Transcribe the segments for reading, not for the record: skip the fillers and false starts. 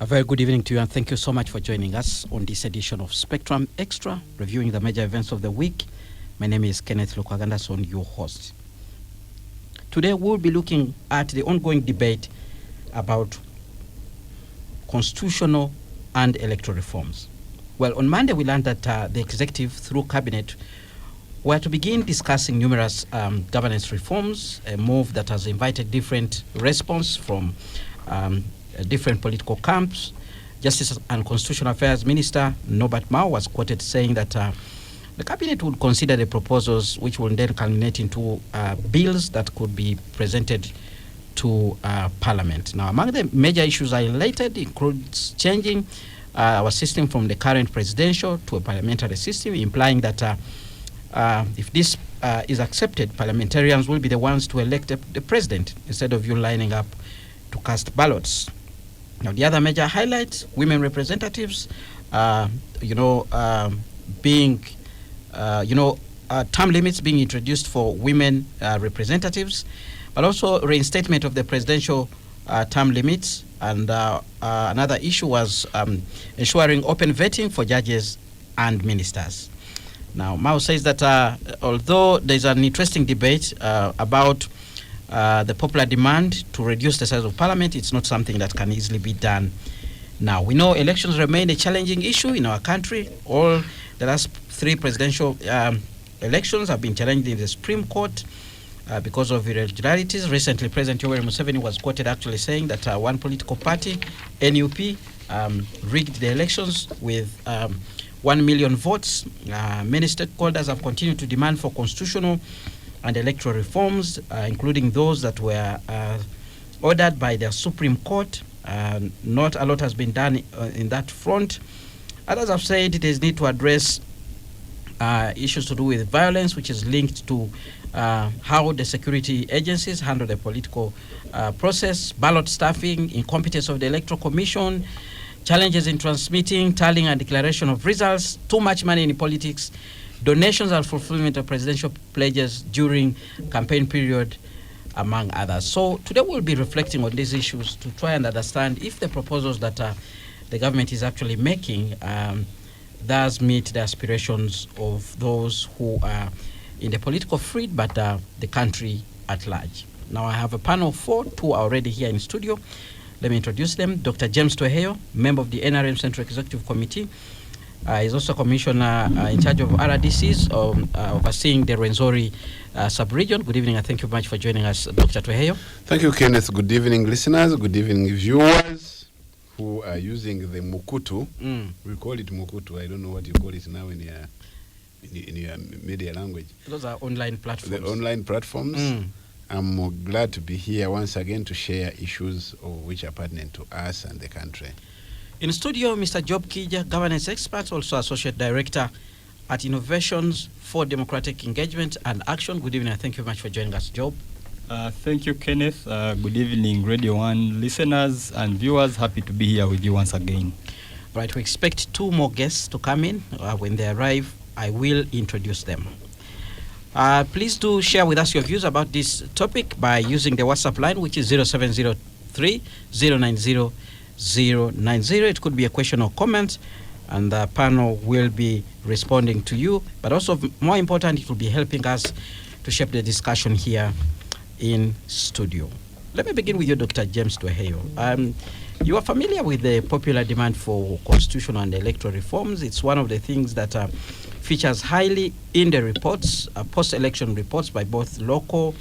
A very good evening to you, and thank you so much for joining us on this edition of Spectrum Extra, reviewing the major events of the week. My name is Kenneth Lukwagandason, your host. Today, we'll be looking at the ongoing debate about constitutional and electoral reforms. Well, on Monday, we learned that the executive, through cabinet, were to begin discussing numerous governance reforms, a move that has invited different response from different political camps. Justice and Constitutional Affairs Minister Norbert Mao was quoted saying that the cabinet would consider the proposals which will then culminate into bills that could be presented to Parliament. Now, among the major issues highlighted includes changing our system from the current presidential to a parliamentary system, implying that if this is accepted, parliamentarians will be the ones to elect the president instead of you lining up to cast ballots. Now, the other major highlights, women representatives, being, term limits being introduced for women representatives, but also reinstatement of the presidential term limits. And another issue was ensuring open vetting for judges and ministers. Now, Mao says that although there's an interesting debate about the popular demand to reduce the size of parliament, it's not something that can easily be done now. We know elections remain a challenging issue in our country. All the last three presidential elections have been challenged in the Supreme Court because of irregularities. Recently, President Yoweri Museveni was quoted actually saying that one political party, NUP, rigged the elections with 1 million votes. Many stakeholders have continued to demand for constitutional and electoral reforms, including those that were ordered by the Supreme Court. Not a lot has been done in that front. Others have said there is need to address issues to do with violence, which is linked to how the security agencies handle the political process, ballot stuffing, incompetence of the Electoral Commission, challenges in transmitting, tallying, and declaration of results, too much money in politics, donations and fulfillment of presidential pledges during campaign period, among others. So today we'll be reflecting on these issues to try and understand if the proposals that the government is actually making does meet the aspirations of those who are in the political field, but the country at large. Now I have a panel of four. Two are already here in studio. Let me introduce them. Dr. James Tweheyo, member of the NRM Central Executive Committee. He's also commissioner in charge of RDCs, overseeing the Rwenzori sub-region. Good evening, and thank you very much for joining us, Dr. Tweheyo. Thank you, Kenneth. Good evening, listeners. Good evening, viewers who are using the Mukutu. We call it Mukutu. I don't know what you call it now in your media language. Those are online platforms. The online platforms. I'm glad to be here once again to share issues which are pertinent to us and the country. In studio, Mr. Job Kija, governance expert, also associate director at Innovations for Democratic Engagement and Action. Good evening, and thank you very much for joining us, Job. Thank you, Kenneth. Good evening, Radio 1 listeners and viewers. Happy to be here with you once again. Right, we expect two more guests to come in. When they arrive, I will introduce them. Please do share with us your views about this topic by using the WhatsApp line, which is 0703 090 090. It could be a question or comment, and the panel will be responding to you. But also, more important, it will be helping us to shape the discussion here in studio. Let me begin with you, Dr. James Tweheyo. You are familiar with the popular demand for constitutional and electoral reforms. It's one of the things that features highly in the reports, post-election reports by both local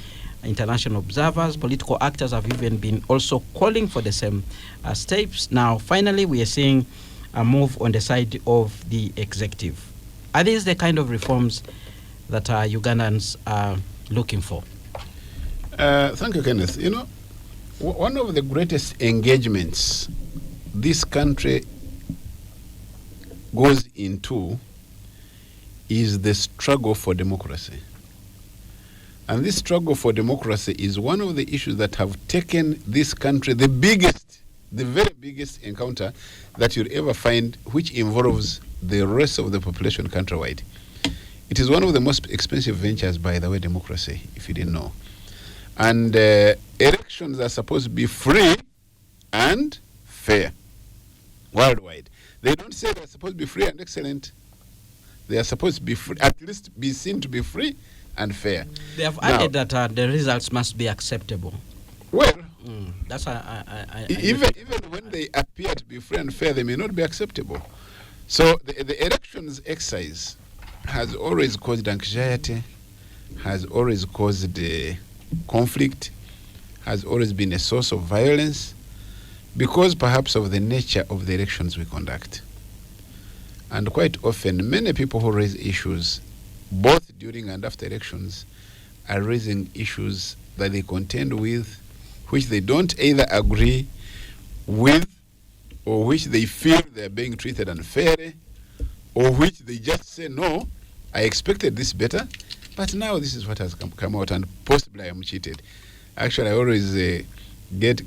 international observers. Political actors have even been also calling for the same steps. Now, finally, we are seeing a move on the side of the executive. Are these the kind of reforms that Ugandans are looking for? Thank you, Kenneth. You know, one of the greatest engagements this country goes into is the struggle for democracy. And this struggle for democracy is one of the issues that have taken this country the very biggest encounter that you'll ever find, which involves the rest of the population countrywide. It is one of the most expensive ventures, by the way, democracy, if you didn't know. And elections are supposed to be free and fair. worldwide. They don't say they're supposed to be free and excellent. They are supposed to be free, at least be seen to be free and fair. They have added that the results must be acceptable. Well, that's even when they appear to be free and fair, they may not be acceptable. So the elections exercise has always caused anxiety, has always caused conflict, has always been a source of violence, because perhaps of the nature of the elections we conduct. And quite often, many people who raise issues, both during and after elections, are raising issues that they contend with, which they don't either agree with, or which they feel they're being treated unfairly, or which they just say, no, I expected this better, but now this is what has come out, and possibly I am cheated. Actually, I always get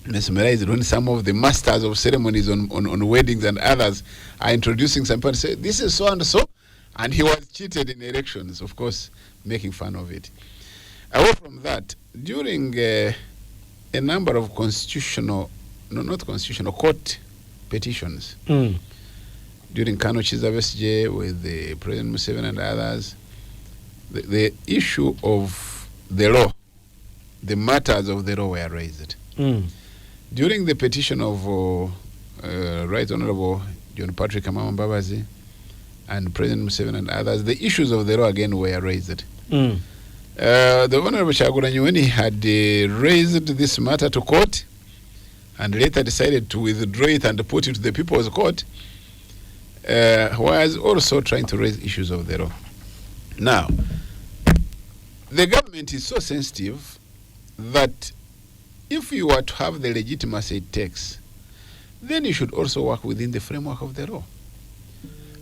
mesmerized when some of the masters of ceremonies on weddings and others are introducing somebody and say, this is so and so, and he was cheated in elections, of course, making fun of it. Away from that, during a number of court petitions, during Kano Chiza Besije with the President Museveni and others, the issue of the law, the matters of the law were raised. During the petition of Right Honorable John Patrick Amama Mbabazi and President Museveni and others, the issues of the law again were raised. The Honorable Kyagulanyi, when he had raised this matter to court and later decided to withdraw it and put it to the People's Court, was also trying to raise issues of the law. Now, the government is so sensitive that if you are to have the legitimacy it takes, then you should also work within the framework of the law.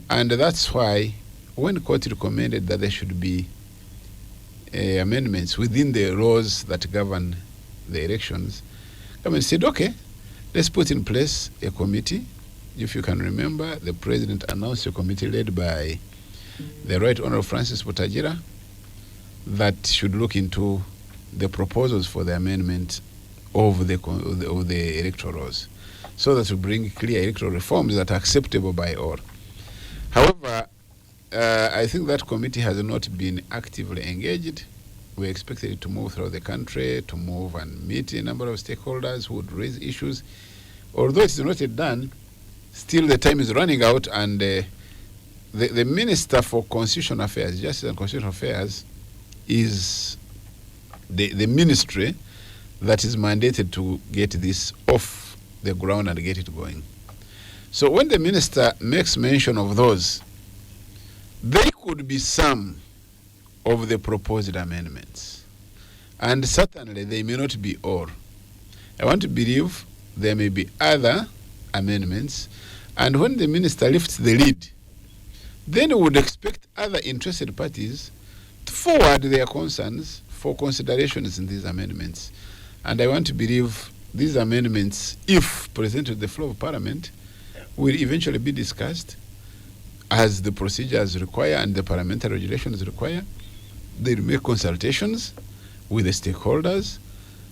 And that's why when the court recommended that there should be amendments within the laws that govern the elections, government said, okay, let's put in place a committee. If you can remember, the president announced a committee led by the Right Honorable Francis Butagira that should look into the proposals for the amendment of the electoral laws, so that we bring clear electoral reforms that are acceptable by all. However, I think that committee has not been actively engaged. We expected it to move throughout the country, to move and meet a number of stakeholders who would raise issues. Although it's not yet done, still the time is running out, and the Minister for Constitutional Affairs, Justice and Constitutional Affairs, is the ministry that is mandated to get this off the ground and get it going. So when the minister makes mention of those, they could be some of the proposed amendments. And certainly they may not be all. I want to believe there may be other amendments, and when the minister lifts the lead, then we would expect other interested parties to forward their concerns for considerations in these amendments. And I want to believe these amendments, if presented to the floor of Parliament, will eventually be discussed as the procedures require and the parliamentary regulations require. They will make consultations with the stakeholders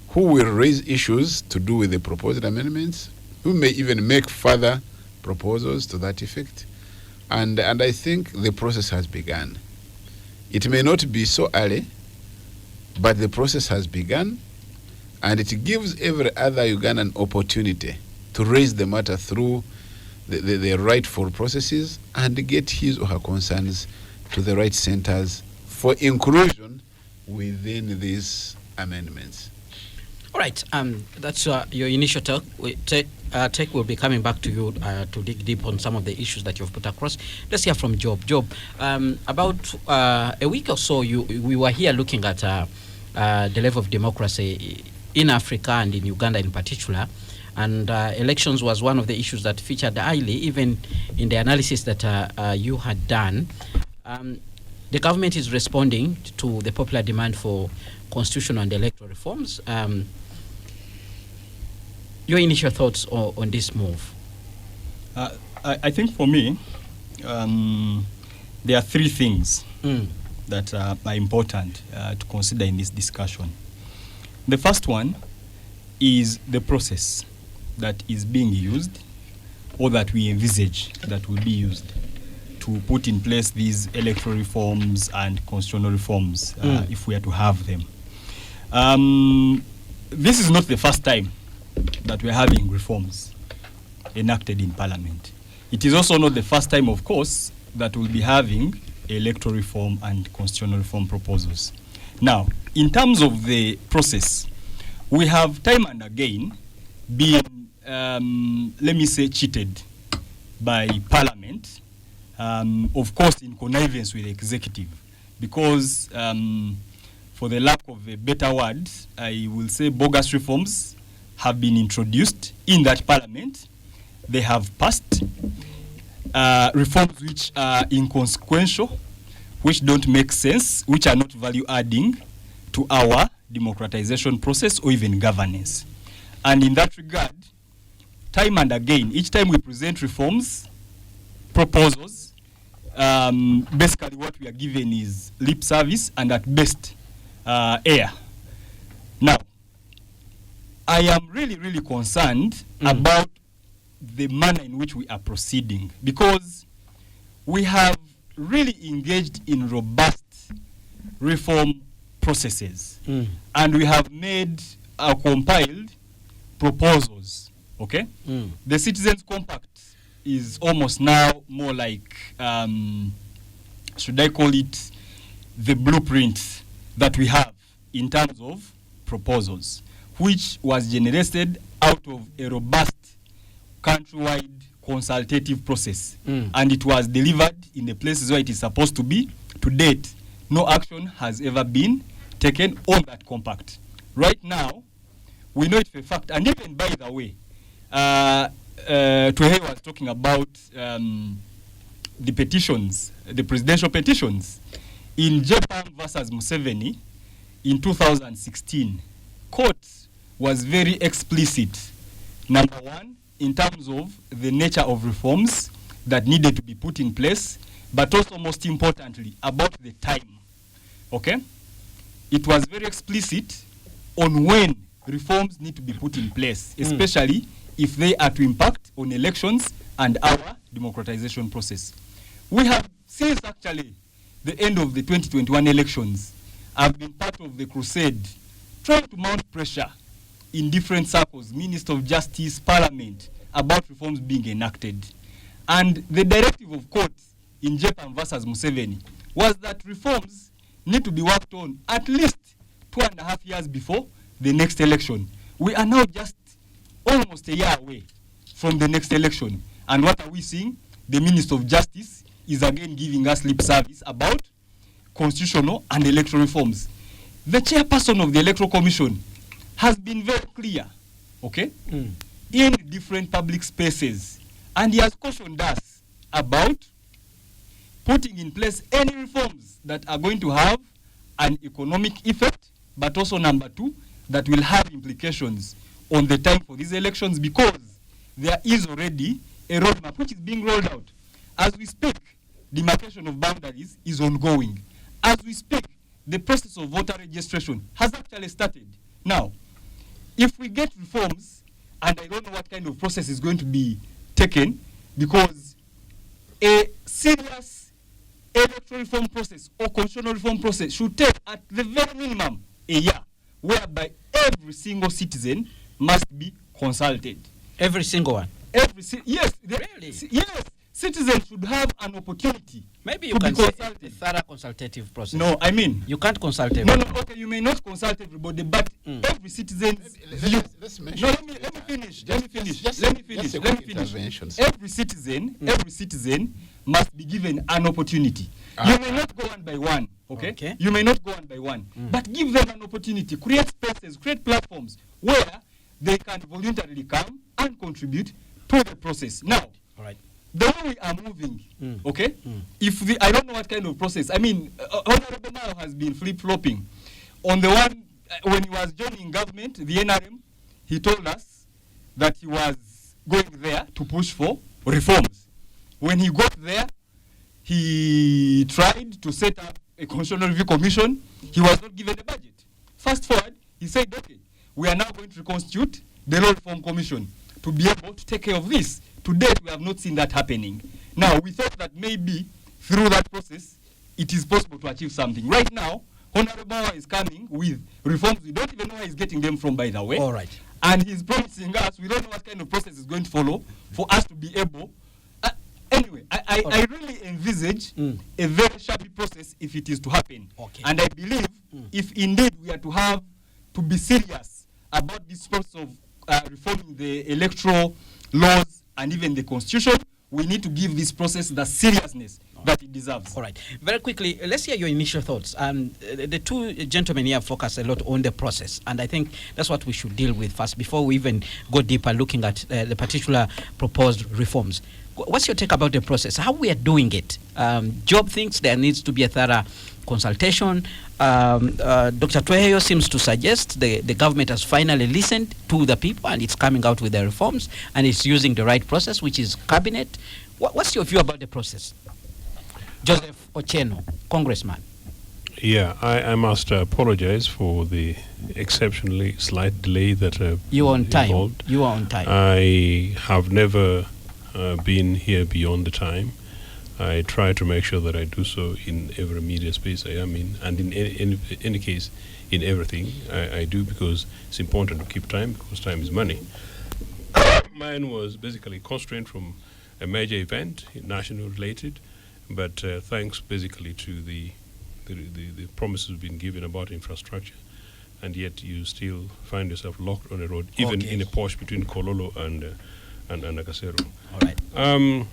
who will raise issues to do with the proposed amendments, who may even make further proposals to that effect. And I think the process has begun. It may not be so early, but the process has begun, and it gives every other Ugandan opportunity to raise the matter through the rightful processes and get his or her concerns to the right centers for inclusion within these amendments. All right, that's your initial talk. Tech will be coming back to you to dig deep on some of the issues that you've put across. Let's hear from Job. Job, about a week or so, we were here looking at the level of democracy in Africa and in Uganda in particular. And elections was one of the issues that featured highly, even in the analysis that you had done. The government is responding to the popular demand for constitutional and electoral reforms. Your initial thoughts on this move? I think for me, there are three things that are important to consider in this discussion. The first one is the process that is being used or that we envisage that will be used to put in place these electoral reforms and constitutional reforms, if we are to have them. This is not the first time that we're having reforms enacted in Parliament. It is also not the first time, of course, that we'll be having electoral reform and constitutional reform proposals. Now, in terms of the process, we have time and again been, let me say, cheated by Parliament, of course in connivance with the executive, because for the lack of a better word, I will say bogus reforms have been introduced in that Parliament. They have passed reforms which are inconsequential, which don't make sense, which are not value-adding to our democratization process or even governance. And in that regard, time and again, each time we present reforms, proposals, basically what we are given is lip service and at best air. Now, I am really, really concerned about the manner in which we are proceeding, because we have really engaged in robust reform processes, and we have made compiled proposals. Okay, the Citizens Compact is almost now more like, should I call it, the blueprint that we have in terms of proposals, which was generated out of a robust countrywide consultative process, and it was delivered in the places where it is supposed to be. To date, no action has ever been taken on that compact. Right now, we know it for a fact, and even by the way, Tuhe was talking about the petitions, the presidential petitions. In Japan versus Museveni in 2016, court was very explicit. Number one, in terms of the nature of reforms that needed to be put in place, but also most importantly, about the time. Okay? It was very explicit on when reforms need to be put in place, especially if they are to impact on elections and our democratization process. We have, since actually the end of the 2021 elections, have been part of the crusade trying to mount pressure in different circles, Minister of Justice, Parliament, about reforms being enacted. And the directive of courts in Japan versus Museveni was that reforms need to be worked on at least 2.5 years before the next election. We are now just almost a year away from the next election. And what are we seeing? The Minister of Justice is again giving us lip service about constitutional and electoral reforms. The chairperson of the Electoral Commission has been very clear, okay, in different public spaces, and he has cautioned us about putting in place any reforms that are going to have an economic effect, but also number two, that will have implications on the time for these elections, because there is already a roadmap which is being rolled out. As we speak, demarcation of boundaries is ongoing. As we speak, the process of voter registration has actually started. Now, if we get reforms, and I don't know what kind of process is going to be taken, because a serious electoral reform process or constitutional reform process should take at the very minimum a year, whereby every single citizen must be consulted. Every single one? Yes. Really? Yes. Citizens should have an opportunity. Maybe you can say a thorough consultative process. No, I mean, you can't consult everybody. No, okay, you may not consult everybody, but every citizen's view. Let's mention. No, let me finish. Every citizen must be given an opportunity. You may not go one by one, okay? You may not go one by one, but give them an opportunity. Create spaces, create platforms where they can voluntarily come and contribute to the process. Now, all right, the way we are moving, okay? If I don't know what kind of process. I mean, Honorable Mao has been flip-flopping. On the one, when he was joining government, the NRM, he told us that he was going there to push for reforms. When he got there, he tried to set up a constitutional review commission. He was not given a budget. Fast forward, he said, okay, we are now going to reconstitute the Law Reform Commission to be able to take care of this, to date, we have not seen that happening. Now, we thought that maybe through that process, it is possible to achieve something. Right now, Honorable Mao is coming with reforms. We don't even know where he's getting them from, by the way. All right. And he's promising us, we don't know what kind of process is going to follow for us to be able. Anyway, I really envisage a very sharp process if it is to happen. Okay. And I believe if indeed we are to be serious about this process of reforming the electoral laws and even the constitution, we need to give this process the seriousness that it deserves. All right. Very quickly, let's hear your initial thoughts. The two gentlemen here focus a lot on the process, and I think that's what we should deal with first before we even go deeper looking at the particular proposed reforms. What's your take about the process? How we are doing it? Job thinks there needs to be a thorough consultation. Dr. Tweheyo seems to suggest the government has finally listened to the people and it's coming out with the reforms and it's using the right process, which is cabinet. What's your view about the process? Joseph Ochieno, Congressman. Yeah, I must apologize for the exceptionally slight delay that you are on time. Involved. You are on time. I have never been here beyond the time. I try to make sure that I do so in every media space I am in, and in any case, in everything I do, because it's important to keep time, because time is money. Mine was basically constrained from a major event, national related, but thanks basically to the promises being given about infrastructure, and yet you still find yourself locked on a road, even in a posh between Kololo and Nakasero. All right.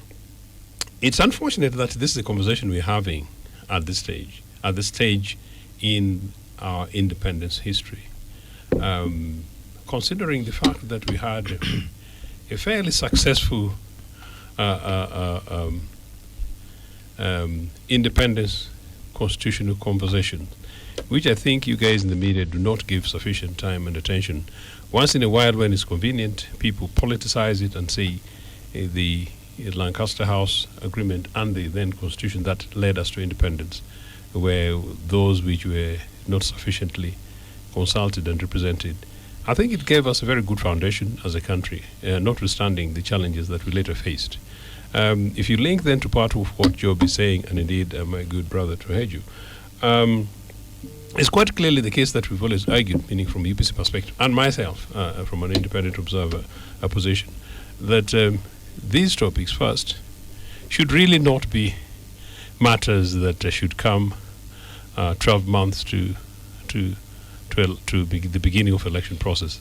It's unfortunate that this is a conversation we're having at this stage in our independence history. Considering the fact that we had a fairly successful independence constitutional conversation, which I think you guys in the media do not give sufficient time and attention. Once in a while, when it's convenient, people politicize it and say the Lancaster House Agreement and the then Constitution that led us to independence were those which were not sufficiently consulted and represented. I think it gave us a very good foundation as a country, notwithstanding the challenges that we later faced. If you link then to part of what Job is saying, and indeed my good brother Tweheyo, it's quite clearly the case that we've always argued, meaning from the UPC perspective, and myself from an independent observer position, that these topics first should really not be matters that should come 12 months to the beginning of election process.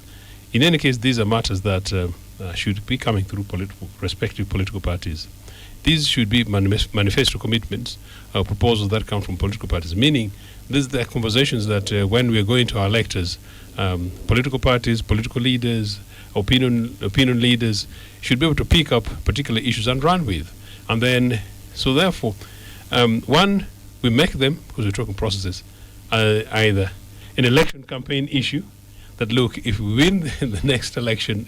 In any case, these are matters that should be coming through respective political parties. These should be manifesto commitments, proposals that come from political parties, meaning these are the conversations that when we are going to our electors, political parties, political leaders, opinion leaders should be able to pick up particular issues and run with. And then, so therefore, one, we make them, because we're talking processes, either an election campaign issue, that look, if we win the next election,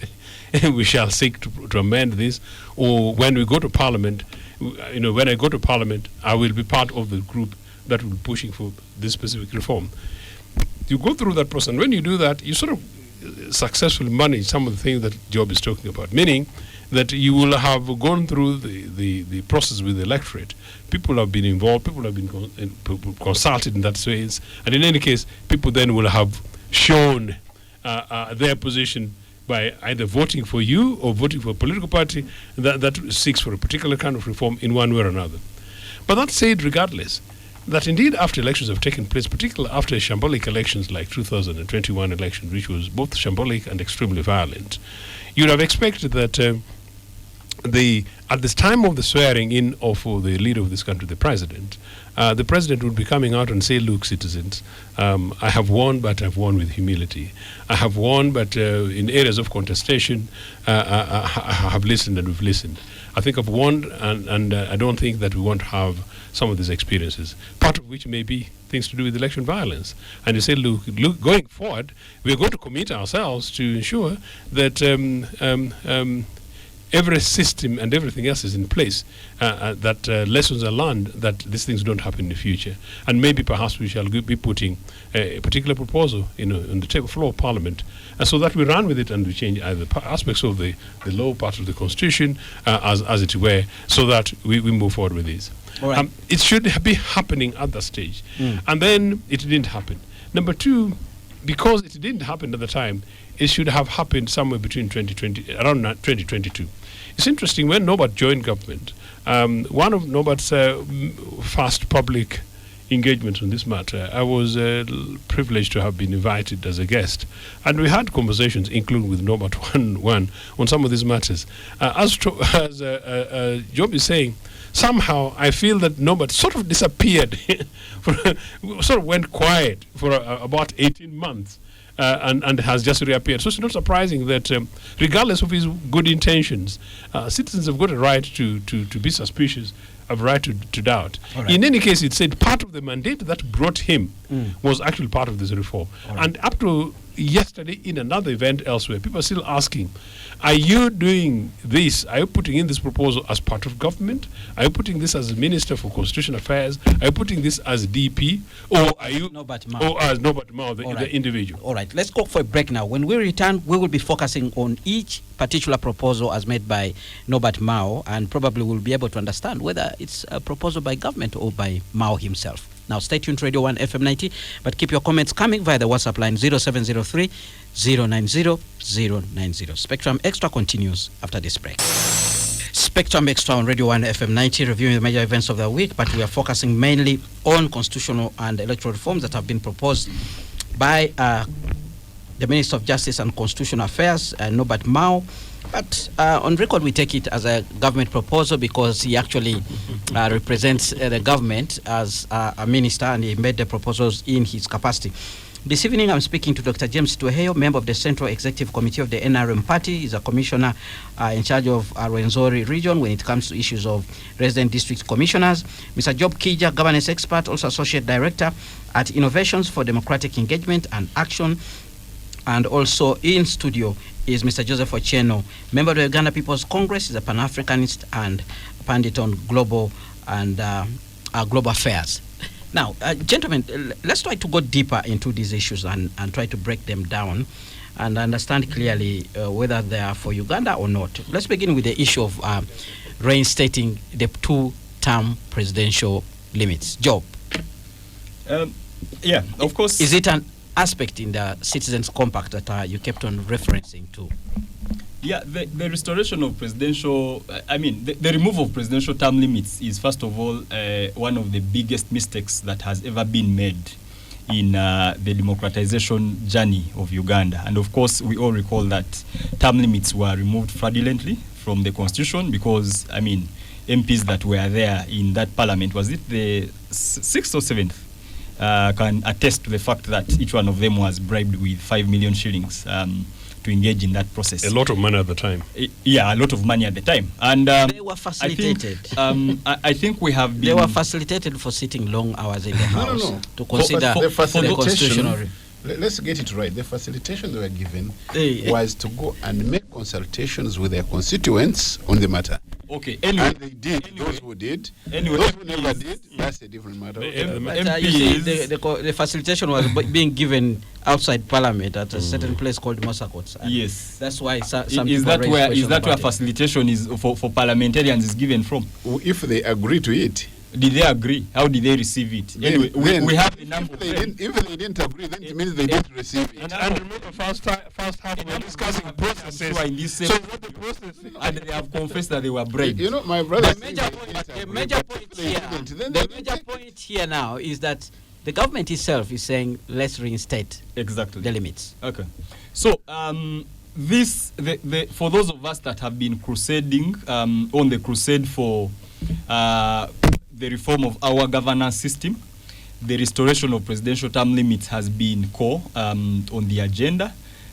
we shall seek to amend this, or when we go to Parliament, when I go to Parliament, I will be part of the group that will be pushing for this specific reform. You go through that process, and when you do that, you sort of successfully manage some of the things that Job is talking about, meaning that you will have gone through the process with the electorate. People have been involved, people have been consulted in that sense, and in any case, people then will have shown their position by either voting for you or voting for a political party that seeks for a particular kind of reform in one way or another. But that said, regardless, that indeed after elections have taken place, particularly after shambolic elections like 2021 election, which was both shambolic and extremely violent, you'd have expected that at this time of the swearing in of the leader of this country, the president would be coming out and say, look, citizens, I have won, but I've won with humility. I have won, but in areas of contestation, I have listened and we've listened. I think I've won, and I don't think that we want to have some of these experiences, part of which may be things to do with election violence. And you say, look, going forward, we're going to commit ourselves to ensure that every system and everything else is in place, that lessons are learned, that these things don't happen in the future. And maybe perhaps we shall be putting a particular proposal on the table floor of Parliament, so that we run with it and we change either aspects of the lower part of the Constitution, as it were, so that we move forward with this. All right. It should be happening at that stage. And then it didn't happen. Number two, because it didn't happen at the time, it should have happened somewhere between around 2022. It's interesting, when Norbert joined government, one of Norbert's first public engagements on this matter, I was privileged to have been invited as a guest, and we had conversations, including with Norbert one on some of these matters. As Job is saying, somehow I feel that Norbert sort of disappeared, sort of went quiet for about 18 months. And has just reappeared. So it's not surprising that, regardless of his good intentions, citizens have got a right to be suspicious, have a right to doubt. Right. In any case, it said part of the mandate that brought him was actually part of this reform. Right. And up to yesterday, in another event elsewhere, people are still asking, are you doing this? Are you putting in this proposal as part of government? Are you putting this as a Minister for Constitutional Affairs? Are you putting this as DP? Or are you Norbert Mao. Or as Norbert Mao, the individual? All right, let's go for a break now. When we return, we will be focusing on each particular proposal as made by Norbert Mao, and probably we'll be able to understand whether it's a proposal by government or by Mao himself. Now, stay tuned to Radio 1 FM 90, but keep your comments coming via the WhatsApp line 0703 090 090. Spectrum Extra continues after this break. Spectrum Extra on Radio 1 FM 90, reviewing the major events of the week, but we are focusing mainly on constitutional and electoral reforms that have been proposed by the Minister of Justice and Constitutional Affairs, Norbert Mao. But on record, we take it as a government proposal because he actually represents the government as a minister, and he made the proposals in his capacity. This evening, I'm speaking to Dr. James Tuheyo, member of the Central Executive Committee of the NRM Party. He's a commissioner in charge of Rwenzori region when it comes to issues of resident district commissioners. Mr. Job Kija, governance expert, also associate director at Innovations for Democratic Engagement and Action. And also in studio is Mr. Joseph Ochieno, member of the Uganda People's Congress. He's a Pan-Africanist and pundit on global and global affairs. Now, gentlemen, let's try to go deeper into these issues and try to break them down and understand clearly whether they are for Uganda or not. Let's begin with the issue of reinstating the 2-term presidential limits. Job. Yeah, of course. Is it an aspect in the Citizens Compact that you kept on referencing to? Yeah, the restoration of presidential, the removal of presidential term limits is, first of all, one of the biggest mistakes that has ever been made in the democratization journey of Uganda. And of course, we all recall that term limits were removed fraudulently from the constitution because, MPs that were there in that parliament, was it the 6th or 7th, can attest to the fact that each one of them was bribed with 5 million shillings to engage in that process. A lot of money at the time. Yeah, a lot of money at the time. And they were facilitated. I think we have been... They were facilitated for sitting long hours in the House to consider the constitutional... Let's get it right. The facilitation they were given was to go and make consultations with their constituents on the matter. Okay, anyway. And they did. Those who did. Anyway, those who never did, that's a different matter. You see, the facilitation was being given outside Parliament at a certain place called Mosakot. Yes. That's why some is that where facilitation is for parliamentarians is given from? If they agree to it. Did they agree? How did they receive it? Anyway, we have a number. If they didn't agree, then it means they didn't receive it. And remember, first half we were discussing processes. So what the process? And they have confessed that they were bribed. You know, my brother. The major point here now is that the government itself is saying let's reinstate the limits. Okay. So for those of us that have been crusading on the crusade for the reform of our governance system, the restoration of presidential term limits has been core on the agenda.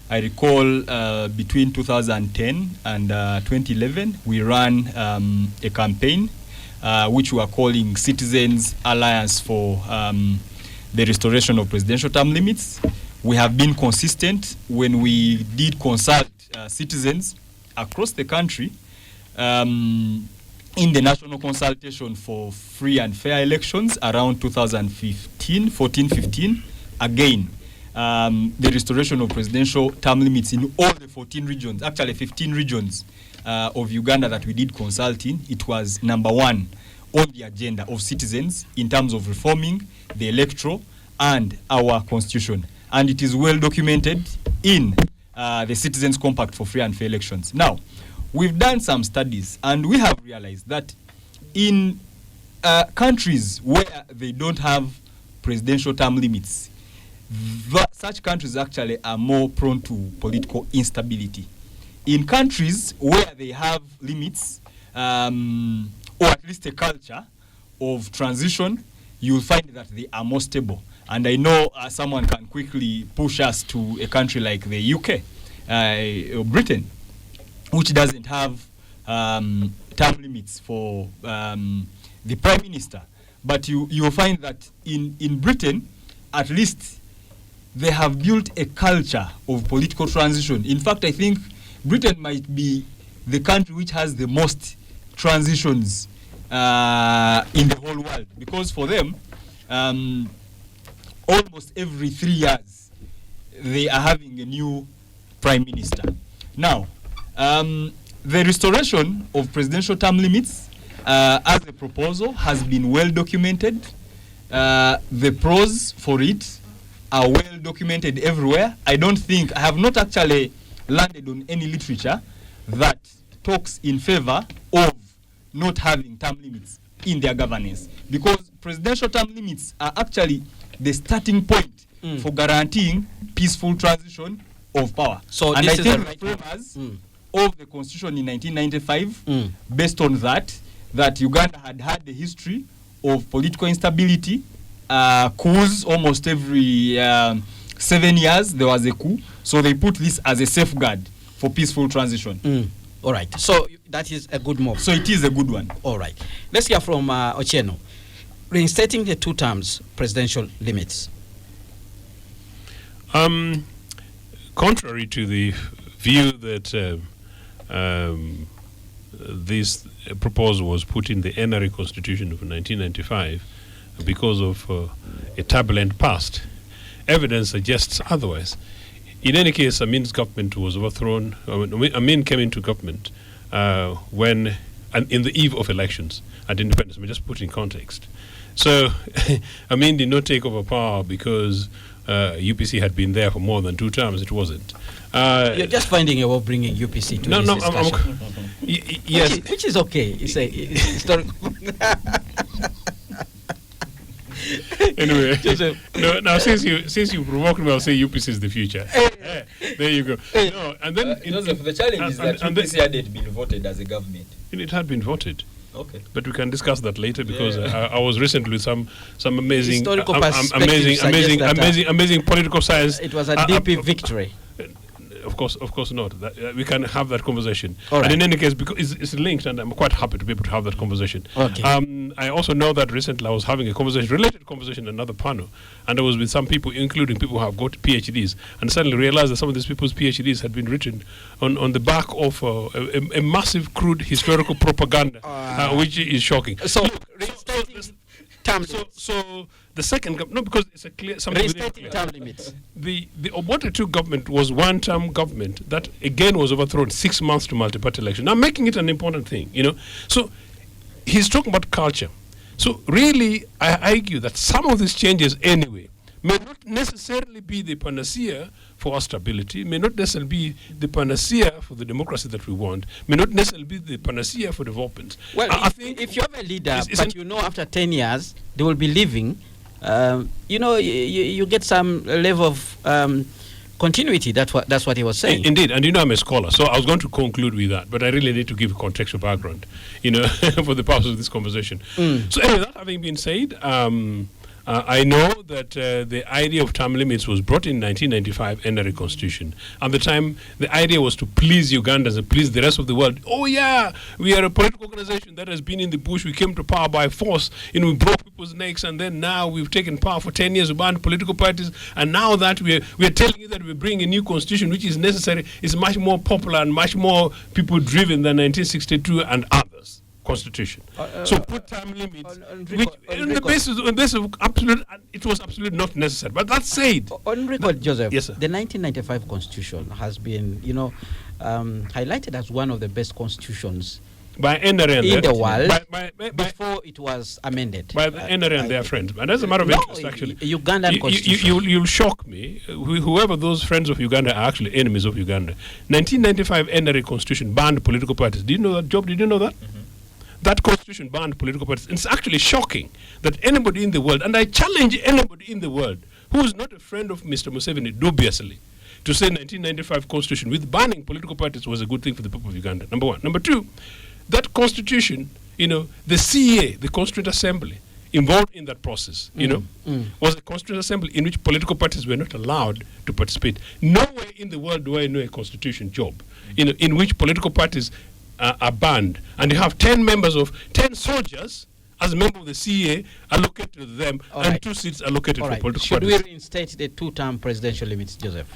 I recall between 2010 and 2011, we ran a campaign which we are calling Citizens Alliance for the restoration of presidential term limits. We have been consistent when we did consult citizens across the country. in the national consultation for free and fair elections around 2014-15, again, the restoration of presidential term limits in all the 14 regions, actually 15 regions of Uganda that we did consult in, it was number one on the agenda of citizens in terms of reforming the electoral and our constitution. And it is well documented in the Citizens Compact for Free and Fair Elections. Now, we've done some studies and we have realized that in countries where they don't have presidential term limits, such countries actually are more prone to political instability. In countries where they have limits, or at least a culture of transition, you'll find that they are more stable. And I know someone can quickly push us to a country like the UK, or Britain, which doesn't have term limits for the Prime Minister. But you'll find that in Britain, at least, they have built a culture of political transition. In fact, I think Britain might be the country which has the most transitions in the whole world, because for them, almost every 3 years, they are having a new Prime Minister. Now, the restoration of presidential term limits as a proposal has been well documented. The pros for it are well documented everywhere. I have not actually landed on any literature that talks in favor of not having term limits in their governance, because presidential term limits are actually the starting point for guaranteeing peaceful transition of power. So and this I is think the framers of the constitution in 1995, based on that Uganda had a history of political instability, coups almost every 7 years there was a coup, so they put this as a safeguard for peaceful transition. All right, so that is a good move. So it is a good one. All right, let's hear from Ochieno. Reinstating the 2 terms presidential limits. Contrary to the view that this proposal was put in the NRA Constitution of 1995 because of a turbulent past, evidence suggests otherwise. In any case, Amin's government was overthrown. Amin came into government when, and in the eve of elections and independence. I mean, just put in context. So, Amin did not take over power because UPC had been there for more than 2 terms. It wasn't. You're just finding a way of bringing UPC to this discussion. Yes, which is okay. It's a historical. Anyway, no. Now since you provoked me, I'll say UPC is the future. There you go. No, and then Joseph, the challenge is that UPC hadn't been voted as a government. It had been voted. Okay. But we can discuss that later, because I was recently with some amazing, historical amazing political science. It was a DP victory. Of course not. We can have that conversation. All right. And in any case, because it's linked, and I'm quite happy to be able to have that conversation. Okay. I also know that recently I was having a related conversation in another panel, and I was with some people, including people who have got PhDs, and suddenly realized that some of these people's PhDs had been written on the back of a massive, crude historical propaganda, which is shocking. So, so the second, because it's a clear something. Restating term limits. The Obote 2 government was one-term government that again was overthrown 6 months to multi-party election. Now making it an important thing, So he's talking about culture. So really, I argue that some of these changes anyway may not necessarily be the panacea for our stability, may not necessarily be the panacea for the democracy that we want, may not necessarily be the panacea for development. Well, I think if you have a leader, but after 10 years, they will be leaving, you get some level of continuity. That's what he was saying. Indeed, and I'm a scholar, so I was going to conclude with that, but I really need to give contextual background, for the purpose of this conversation. So anyway, that having been said, I know that the idea of term limits was brought in 1995 NRA Constitution. At the time, the idea was to please Ugandans and please the rest of the world. Oh yeah, we are a political organization that has been in the bush. We came to power by force. We broke people's necks, and then now we've taken power for 10 years. We banned political parties, and now that we are telling you that we're bringing a new constitution, which is necessary, is much more popular and much more people-driven than 1962 and others. Constitution. So put time limits, which on the basis of absolute, it was absolutely not necessary. But that said, on record, Joseph, yes, sir. The 1995 Constitution has been, highlighted as one of the best constitutions by NRA in the world by before it was amended. By the NRA and their friends. And as a matter of interest, actually, Ugandan constitution. You'll shock me. Whoever those friends of Uganda are actually enemies of Uganda. 1995 NRA Constitution banned political parties. Did you know that, Job? Did you know that? Mm-hmm. That constitution banned political parties. It's actually shocking that anybody in the world, and I challenge anybody in the world who is not a friend of Mr. Museveni dubiously, to say 1995 constitution with banning political parties was a good thing for the people of Uganda. Number one. Number two, that constitution, the CEA, the Constituent Assembly, involved in that process, was a Constituent Assembly in which political parties were not allowed to participate. Nowhere in the world do I know a constitution, Job, in which political parties are banned, and you have 10 members of 10 soldiers as a member of the CA allocated to them, and 2 seats allocated for political parties. Should we reinstate the 2-term presidential limits, Joseph?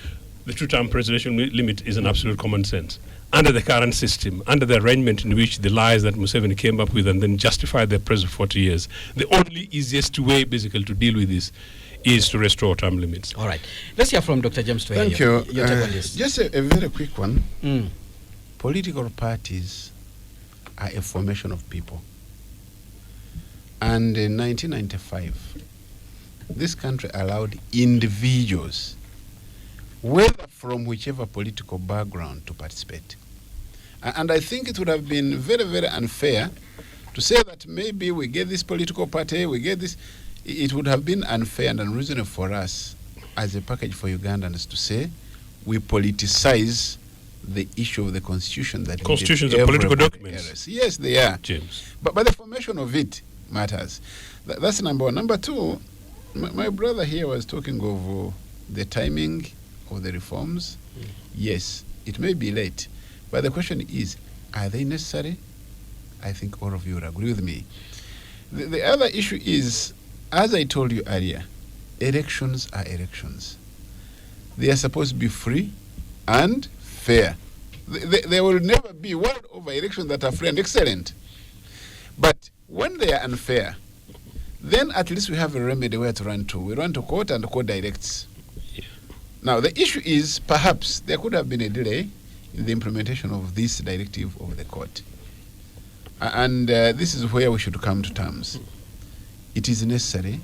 The 2-term presidential limit is an absolute common sense. Under the current system, under the arrangement in which the lies that Museveni came up with and then justified their president for 40 years, the only easiest way, basically, to deal with this is to restore term limits. All right. Let's hear from Dr. James. Thank you. Your take on this. Just a very quick one. Political parties are a formation of people. And in 1995, this country allowed individuals, whether from whichever political background, to participate. And I think it would have been very, very unfair to say that maybe we get this political party, we get this. It would have been unfair and unreasonable for us as a package for Ugandans to say we politicize the issue of the constitution. That constitutions are political documents. Yes, they are. James. But the formation of it matters. That's number one. Number two, my brother here was talking of the timing of the reforms. Yes, it may be late, but the question is, are they necessary? I think all of you will agree with me. The other issue is, as I told you earlier, elections are elections. They are supposed to be free and fair. There will never be world over elections that are free and excellent. But when they are unfair, then at least we have a remedy where to run to. We run to court and the court directs. Yeah. Now, the issue is perhaps there could have been a delay in the implementation of this directive of the court. And this is where we should come to terms. It is necessary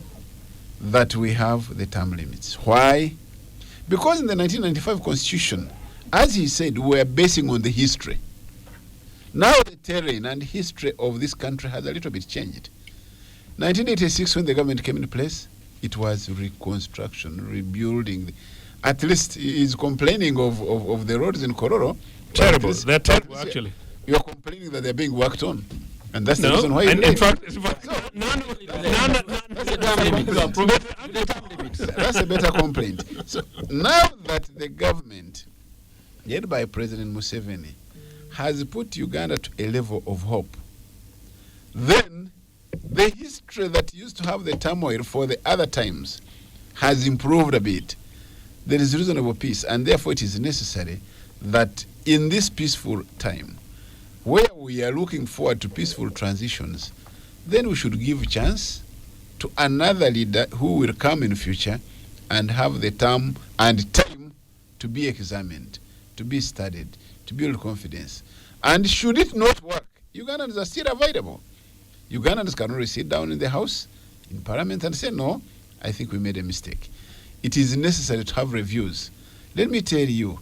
that we have the term limits. Why? Because in the 1995 Constitution, as he said, we are basing on the history. Now the terrain and history of this country has a little bit changed. 1986, when the government came into place, it was reconstruction, rebuilding. At least he is complaining of the roads in Kororo. Terrible. They're terrible, actually. You are complaining that they're being worked on. And that's the reason why you in fact, that's a better complaint. So now that the government, led by President Museveni, has put Uganda to a level of hope, then the history that used to have the turmoil for the other times has improved a bit. There is reasonable peace, and therefore it is necessary that in this peaceful time, where we are looking forward to peaceful transitions, then we should give a chance to another leader who will come in future and have the term and time to be examined, to be studied, to build confidence. And should it not work, Ugandans are still available. Ugandans can only sit down in the House, in Parliament, and say, no, I think we made a mistake. It is necessary to have reviews. Let me tell you,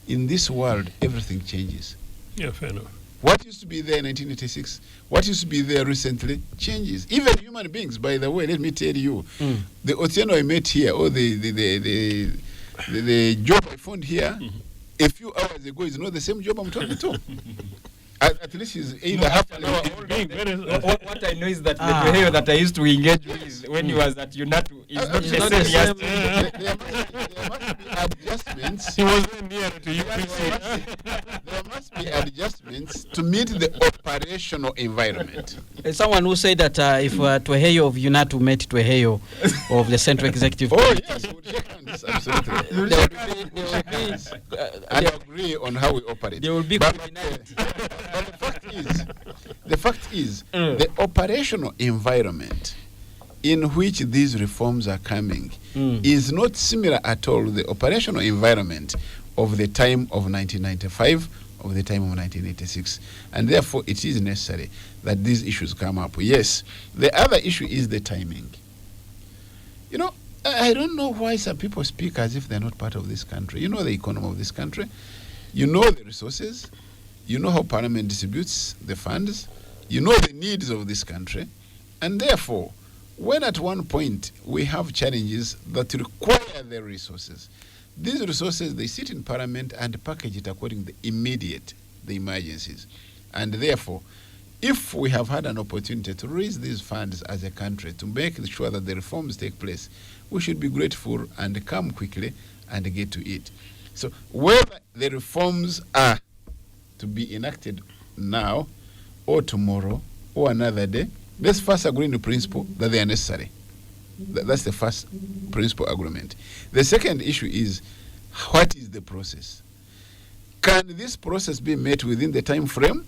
in this world, everything changes. Yeah, fair enough. What used to be there in 1986, what used to be there recently, changes. Even human beings, by the way, let me tell you, the Otieno I met here, or the job I found here, a few hours ago is not the same job I'm talking to. At least he's either happy. What I know is that the Tuheyo that I used to engage with when he was at UNATU is not the same yesterday. There must be adjustments. He was near to you. There must be adjustments to meet the operational environment. Someone who said that if Tuheyo of UNATU met Tuheyo of the Central Executive Committee, Yes, we would shake hands, absolutely. and Agree on how we operate. there will be But criminality. the fact is, the operational environment in which these reforms are coming is not similar at all to the operational environment of the time of 1995, of the time of 1986. And therefore, it is necessary that these issues come up. Yes, the other issue is the timing. You know, I don't know why some people speak as if they're not part of this country. You know the economy of this country. You know the resources. You know how Parliament distributes the funds. You know the needs of this country. And therefore, when at one point we have challenges that require the resources, these resources, they sit in Parliament and package it according to the emergencies. And therefore, if we have had an opportunity to raise these funds as a country to make sure that the reforms take place, we should be grateful and come quickly and get to it. So whether the reforms are to be enacted now or tomorrow or another day, let's first agree in the principle that they are necessary. That's the first principle agreement. The second issue is, what is the process? Can this process be met within the time frame?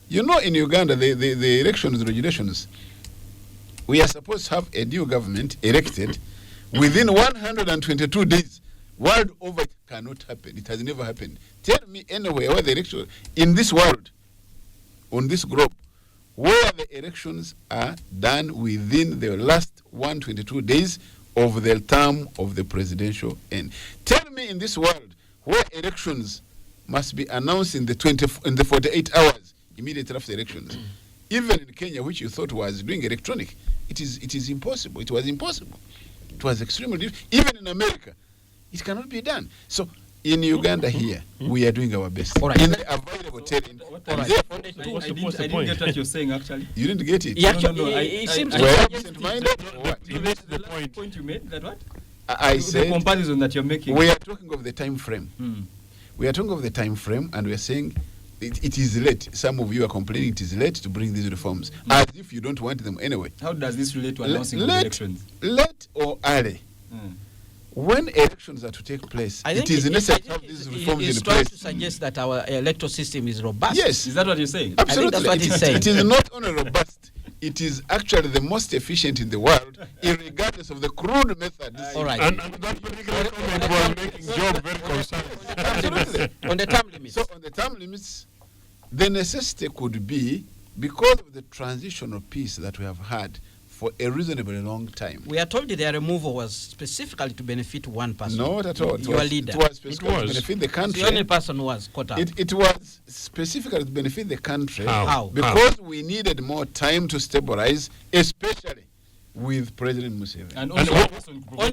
You know, in Uganda, the elections regulations, we are supposed to have a new government elected within 122 days. World over, it cannot happen. It has never happened. Tell me anywhere where the election in this world, on this globe, where the elections are done within the last 122 days of the term of the presidential end. Tell me in this world where elections must be announced in the 48 hours immediately after elections. Even in Kenya, which you thought was doing electronic, it is impossible. It was impossible. It was extremely difficult. Even in America, it cannot be done. So inUganda here, we are doing our best. All right. In the available terrain. I didn't get what you're saying, actually. You didn't get it? Yeah, No, it seems Were like you absent-minded or what? You missed the last point. point you made, that what? I The said comparison that you're making. we are talking of the time frame. We are talking of the time frame, and we are saying it is late. Some of you are complaining it is late to bring these reforms, as if you don't want them anyway. How does this relate to announcing of the elections? Late or early, when elections are to take place, I think it is necessary to have these reforms in trying to place. suggest that our electoral system is robust. Yes, Is that what you're saying? absolutely. that's what he's saying. It is not only robust, it is actually the most efficient in the world, regardless of the crude methods. All right. And that particular comment was making Job very concerned. Absolutely. On the term limits. So on the term limits, the necessity could be because of the transitional peace that we have had for a reasonably long time. We are told their removal was specifically to benefit one person. Not at all. Your leader. It was specifically to benefit the It's country. the only person who was caught up. It was specifically to benefit the country. How? Because we needed more time to stabilize, especially with President Museveni. And And also, only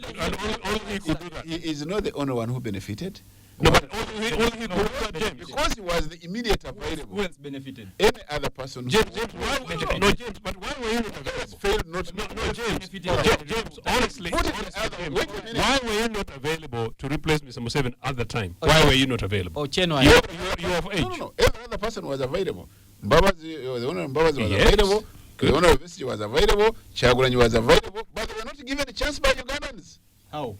he could do that. He is not the only one who benefited. No, but only he could do that, James. Because he was the immediate who available. else benefited? Any other person James, why were you no, James, but why were you not available? failed not to No, James, Benefited. James, honestly, Put it honestly, other- James, wait a minute. why were you not available to replace Mr. Museveni at the time? Why were you not available? Oh, Cheno, You are of age. No. Every other person was available. Mbabazi, the owner of Mbabazi was Yes. available. The owner of Vesti was available. Chagulanyi was available. But they were not given a chance by Ugandans How?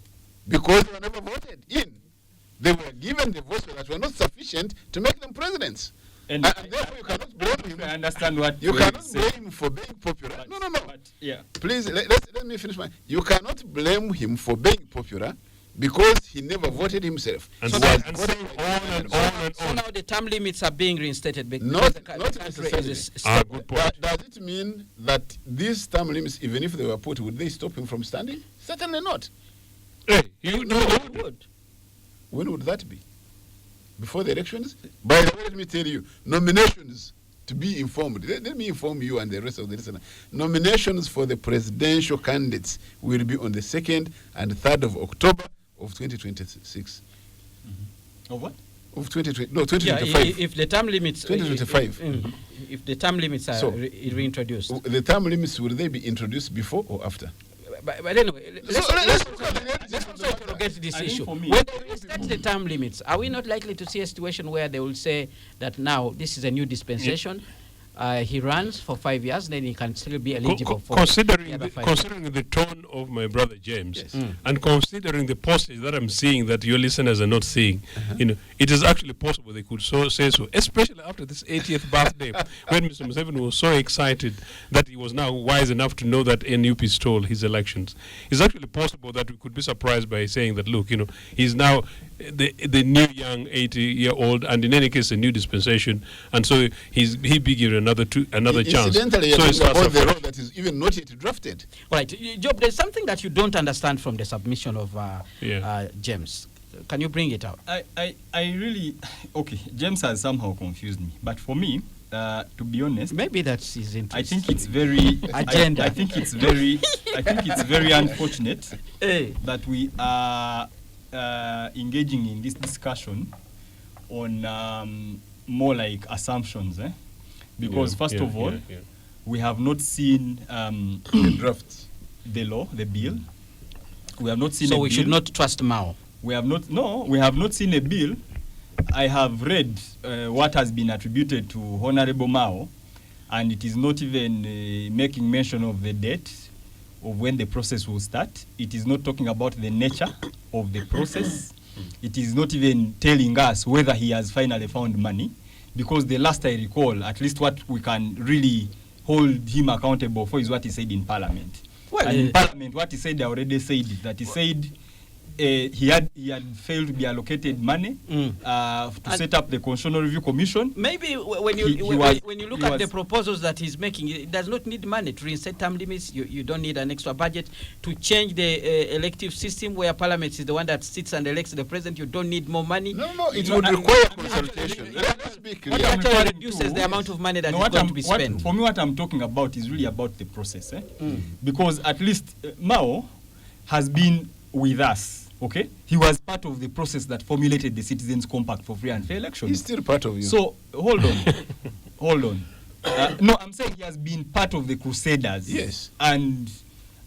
because they were never voted in. They were given the votes that were not sufficient to make them presidents. And And therefore, you cannot blame him. I understand what You you're cannot saying. blame him for being popular. But- No. But, yeah. Please, let me finish my. You cannot blame him for being popular because he never voted himself. And He so- was and voted saying by on and Ugandans. on and So on. now the term limits are being reinstated because Not the country necessarily. is Good point. Does it mean that these term limits, even if they were put, would they stop him from standing? Certainly not. Hey, you know, good. When would that be? Before the elections? By the way, let me tell you, nominations, to be informed, let me inform you and the rest of the listeners. Nominations for the presidential candidates will be on the 2nd and 3rd of October of 2026. Of what? Of 2020, no, Yeah, 2025. if the term limits 2025. If the term limits are So, reintroduced. The term limits, will they be introduced before or after? But anyway, let's look at the reality of the also matter. interrogate this I think issue. for me- When they restart the term limits, are we not likely to see a situation where they will say that now this is a new dispensation? He runs for 5 years, then he can still be eligible for considering the other the, 5 considering the tone of my brother James, Yes. and considering the postage that I'm seeing that your listeners are not seeing, it is actually possible they could say so, especially after this 80th birthday, when Mr. Museveni was so excited that he was now wise enough to know that NUP stole his elections. It's actually possible that we could be surprised by saying that, look, he's now the new young 80-year-old, and in any case a new dispensation, and so he be given another chance. Incidentally, So you're it's talking not about the surprising. law that is even not yet drafted. Right, Job, there's something that you don't understand from the submission of Yeah. James. Can you bring it out? I really, okay, James has somehow confused me. But for me, to be honest, Maybe that's his interest. I think it's very Agenda. I think it's very unfortunate Hey. that we are engaging in this discussion on more like assumptions, because Yeah, first yeah, of all, yeah. we have not seen The draft. the law, the bill. We have not seen. So a we bill. should not trust Mao. We have not. No, we have not seen a bill. I have read what has been attributed to Honorable Mao, and it is not even making mention of the date of when the process will start. It is not talking about the nature of the process. It is not even telling us whether he has finally found money, because the last I recall, at least what we can really hold him accountable for is what he said in Parliament. Well, And in Parliament, what he said, I already said it, that he said he had failed to be allocated money to And set up the Constitutional Review Commission. Maybe when He you was- when you look he at the was- proposals that he's making, it does not need money to reinstate term limits. You don't need an extra budget to change the elective system where Parliament is the one that sits and elects the president. You don't need more money. No, it No, would I- require I mean, consultation. actually, Let's be What clear. I'm actually referring reduces to- the amount of money that No, is going to be spent. for me, what I'm talking about is really about the process, because at least Mao has been with us. Okay, he was part of the process that formulated the Citizens' Compact for free and fair elections. He's still part of you. So hold on, hold on. No, I'm saying he has been part of the Crusaders. Yes. And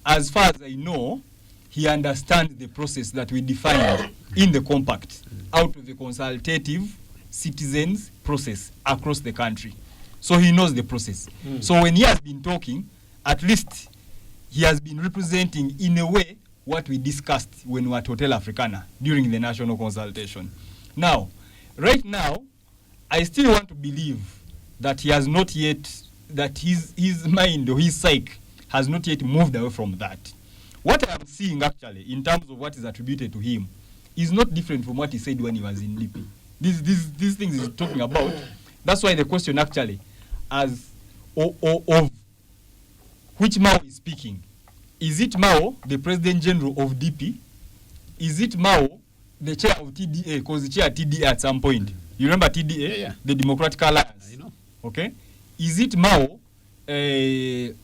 as far as I know, he understands the process that we defined in the compact out of the consultative citizens process across the country. So he knows the process. So when he has been talking, at least he has been representing in a way what we discussed when we were at Hotel Africana during the national consultation. Now, right now, I still want to believe that he has not yet, that his mind or his psyche has not yet moved away from that. What I am seeing actually, in terms of what is attributed to him, is not different from what he said when he was in Lipi. These things he's talking about, that's why the question actually, of which Mao is speaking. Is it Mao, the President General of DP? Is it Mao, the chair of TDA? Because the chair of TDA at some point. You remember TDA? Yeah. The Democratic Alliance. I know. Okay? Is it Mao, the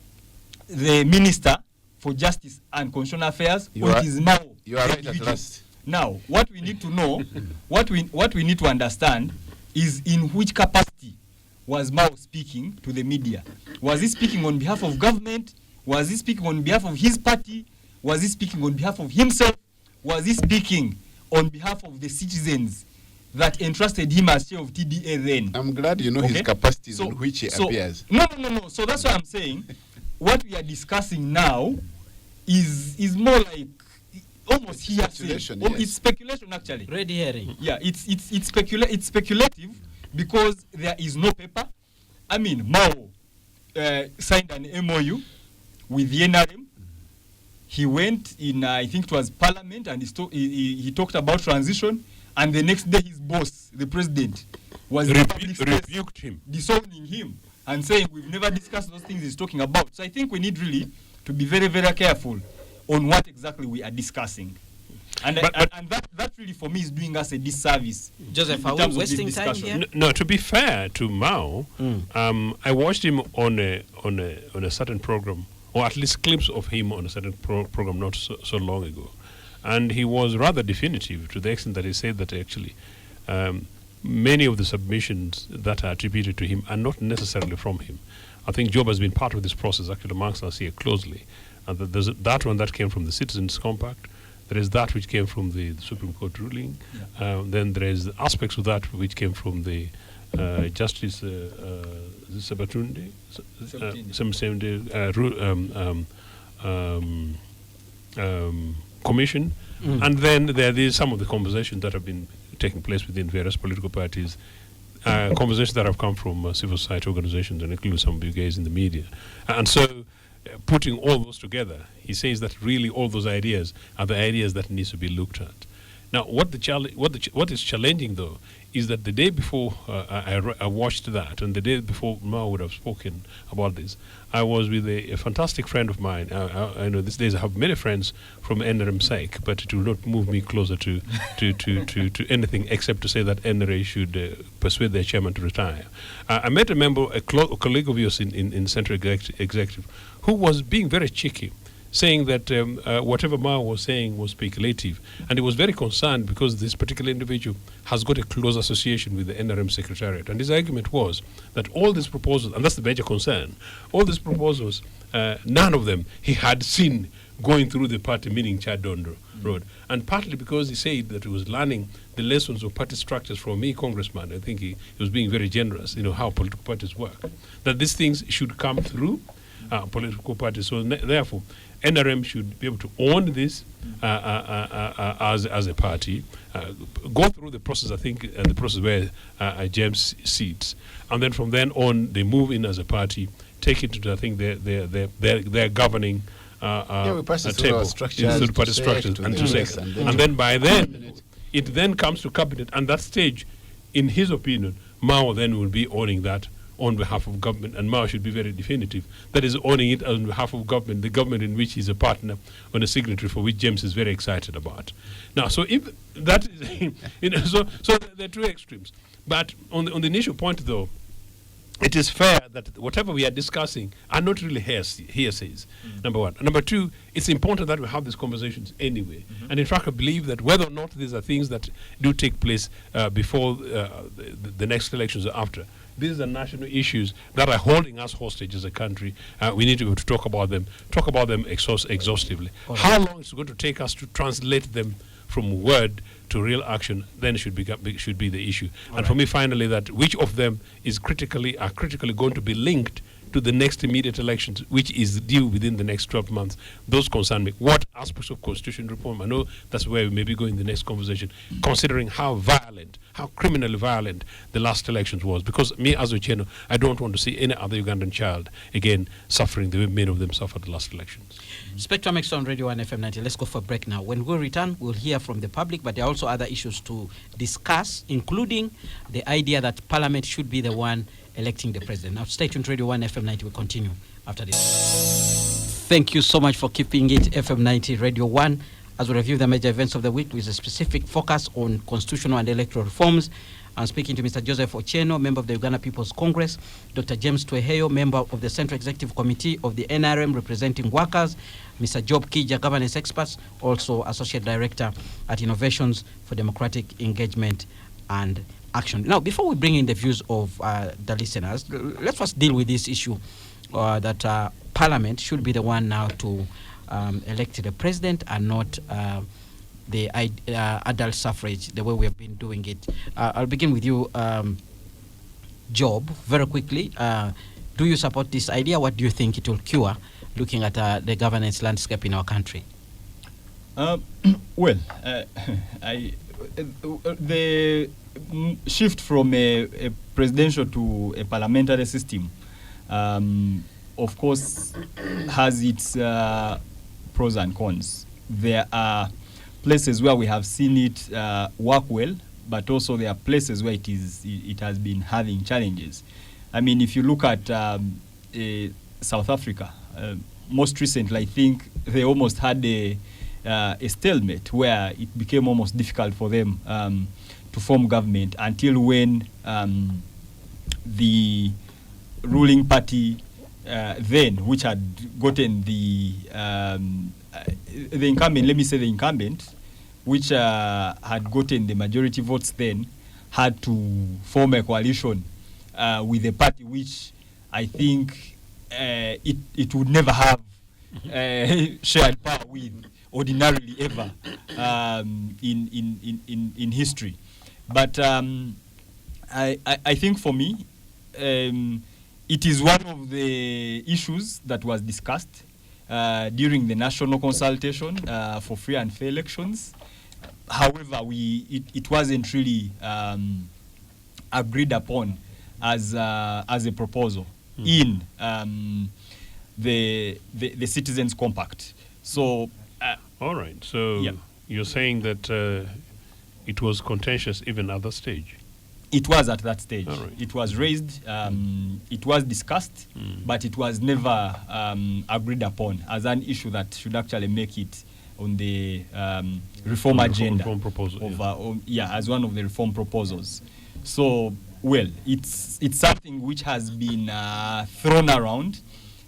Minister for Justice and Constitutional Affairs? You or are- it is Mao? You are the right at individual? last. Now, what we need to know, what we need to understand is in which capacity was Mao speaking to the media. Was he speaking on behalf of government? Was he speaking on behalf of his party? Was he speaking on behalf of himself? Was he speaking on behalf of the citizens that entrusted him as chair of TDA then? I'm glad you know his Okay. capacities in which he appears. No. So that's what I'm saying. What we are discussing now is more like almost hearsay. Speculation, Oh, yes. it's speculation actually. Red herring. Yeah, it's speculative because there is no paper. I mean, Mao signed an MOU with the NRM. He went in, I think it was Parliament, and he talked about transition. And the next day, his boss, the president, was in the public space Rebuked him. disowning him and saying we've never discussed those things he's talking about. So I think we need really to be very, very careful on what exactly we are discussing. And that really for me is doing us a disservice. Joseph, in are we terms of this wasting time discussion. here? No, to be fair to Mao, I watched him on a certain program, or at least clips of him on a certain program not so long ago, and he was rather definitive to the extent that he said that actually many of the submissions that are attributed to him are not necessarily from him. I think Job has been part of this process, actually, amongst us here closely. And there's that one that came from the Citizens Compact. There is that which came from the Supreme Court ruling. Then there is aspects of that which came from the Justice Sabatunde, Commission. And then there is some of the conversations that have been taking place within various political parties, conversations that have come from civil society organizations and include some of you guys in the media. And so putting all those together, he says that really all those ideas are the ideas that needs to be looked at. Now, what is challenging, though, is that the day before I watched that, and the day before Mao would have spoken about this, I was with a fantastic friend of mine. I know these days I have many friends from NRM sake, but it will not move me closer to anything except to say that NRA should persuade their chairman to retire. I met a member, a colleague of yours in Central Executive, who was being very cheeky, saying that whatever Mao was saying was speculative. And he was very concerned because this particular individual has got a close association with the NRM Secretariat. And his argument was that all these proposals, and that's the major concern, all these proposals, none of them he had seen going through the party, meaning Chad Dondo Road. And partly because he said that he was learning the lessons of party structures from me, Congressman. I think he was being very generous, how political parties work. That these things should come through political parties. So therefore, NRM should be able to own this as a party, go through the process, I think, the process where James sits, and then from then on, they move in as a party, take it to, I think, their governing we pass it table, through party structures, and to say, and then by then, it then comes to cabinet, and that stage, in his opinion, Mao then will be owning that on behalf of government, and Mao should be very definitive. That is owning it on behalf of government, the government in which he's a partner on a signatory for which James is very excited about. Now, so if that is, so there are two extremes. But on the initial point, though, it is fair that whatever we are discussing are not really hearsays, number one. Number two, it's important that we have these conversations anyway. And in fact, I believe that whether or not these are things that do take place before the next elections or after, these are national issues that are holding us hostage as a country. We need to be able to talk about them exhaustively. How long it's going to take us to translate them from word to real action then should be the issue. And for me, finally, that which of them are critically going to be linked to the next immediate elections, which is due within the next 12 months. Those concern me. What aspects of constitution reform? I know that's where we may be going in the next conversation, considering how criminally violent the last elections was. Because me, as a Ucheno, I don't want to see any other Ugandan child again suffering the way many of them suffered the last elections. Spectrum Extra on Radio 1 FM 90. Let's go for a break now. When we return, we'll hear from the public, but there are also other issues to discuss, including the idea that Parliament should be the one electing the president. Now, stay tuned. Radio 1 FM 90 will continue after this. Thank you so much for keeping it FM 90 Radio 1 as we review the major events of the week with a specific focus on constitutional and electoral reforms. I'm speaking to Mr. Joseph Ochieno, member of the Uganda People's Congress, Dr. James Tweheyo, member of the Central Executive Committee of the NRM representing workers, Mr. Job Kija, governance expert, also Associate Director at Innovations for Democratic Engagement and Action. Now, before we bring in the views of the listeners, let's first deal with this issue that Parliament should be the one now to elect the president and not the adult suffrage, the way we have been doing it. I'll begin with you, Job, very quickly. Do you support this idea? What do you think it will cure, looking at the governance landscape in our country? The shift from a presidential to a parliamentary system, of course, has its pros and cons. There are places where we have seen it work well, but also there are places where it has been having challenges. I mean, if you look at South Africa, most recently, I think they almost had a stalemate where it became almost difficult for them to form government until when the ruling party then, which had gotten the incumbent, which had gotten the majority votes then, had to form a coalition with a party which I think it would never have shared power with ordinarily ever in history. But I think for me, it is one of the issues that was discussed during the national consultation for free and fair elections. However, it wasn't really agreed upon as a proposal in the Citizens Compact. So, all right. So yeah. You're saying that it was contentious even at that stage. It was at that stage. All right. It was raised, it was discussed, but it was never agreed upon as an issue that should actually make it on the reform agenda. Reform proposal, as one of the reform proposals. So, well, it's something which has been thrown around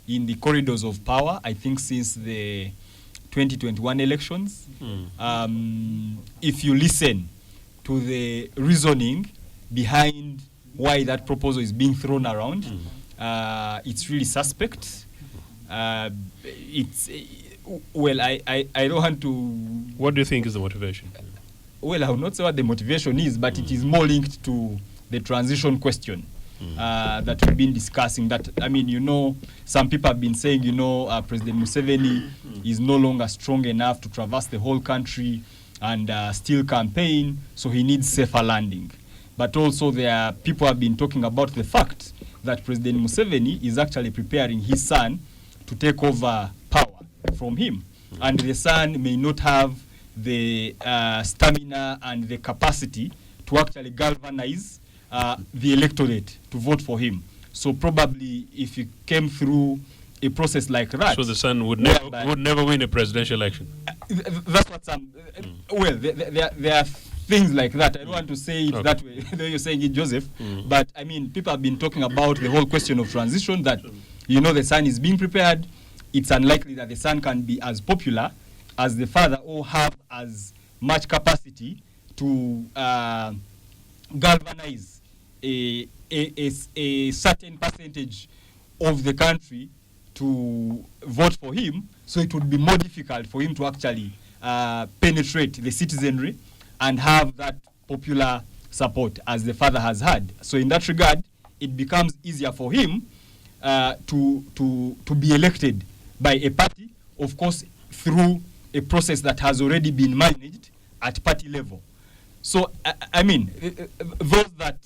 in the corridors of power, I think, since the 2021 elections. If you listen to the reasoning behind why that proposal is being thrown around, it's really suspect. Well, I don't want to... What do you think is the motivation? Well, I will not say what the motivation is, but it is more linked to the transition question that we've been discussing. That, I mean, some people have been saying, President Museveni is no longer strong enough to traverse the whole country and still campaign, so he needs safer landing. But also people have been talking about the fact that President Museveni is actually preparing his son to take over power from him. And the son may not have the stamina and the capacity to actually galvanize the electorate to vote for him. So probably if he came through a process like that... So the son would never win a presidential election? That's what some... Well, there are things like that. I don't want to say it that way, the way you're saying it, Joseph. But, I mean, people have been talking about the whole question of transition, that, the son is being prepared. It's unlikely that the son can be as popular as the father or have as much capacity to galvanize a certain percentage of the country to vote for him. So it would be more difficult for him to actually penetrate the citizenry and have that popular support as the father has had. So in that regard, it becomes easier for him to be elected by a party, of course, through a process that has already been managed at party level. So, I mean, those that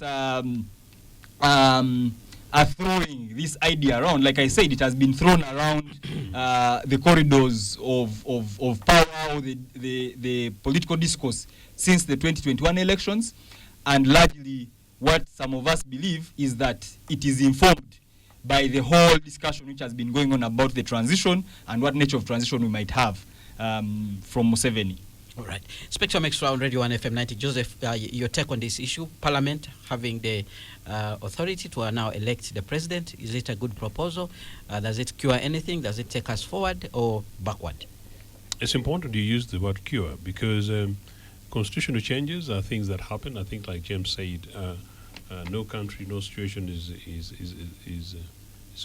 are throwing this idea around, like I said, it has been thrown around the corridors of power or the political discourse since the 2021 elections, and largely what some of us believe is that it is informed by the whole discussion which has been going on about the transition and what nature of transition we might have from Museveni. All right. Spectrum Xtra on Radio 1 FM 90. Joseph, your take on this issue, Parliament having the authority to now elect the president, is it a good proposal? Does it cure anything? Does it take us forward or backward? It's important you use the word cure because constitutional changes are things that happen. I think, like James said, no country, no situation is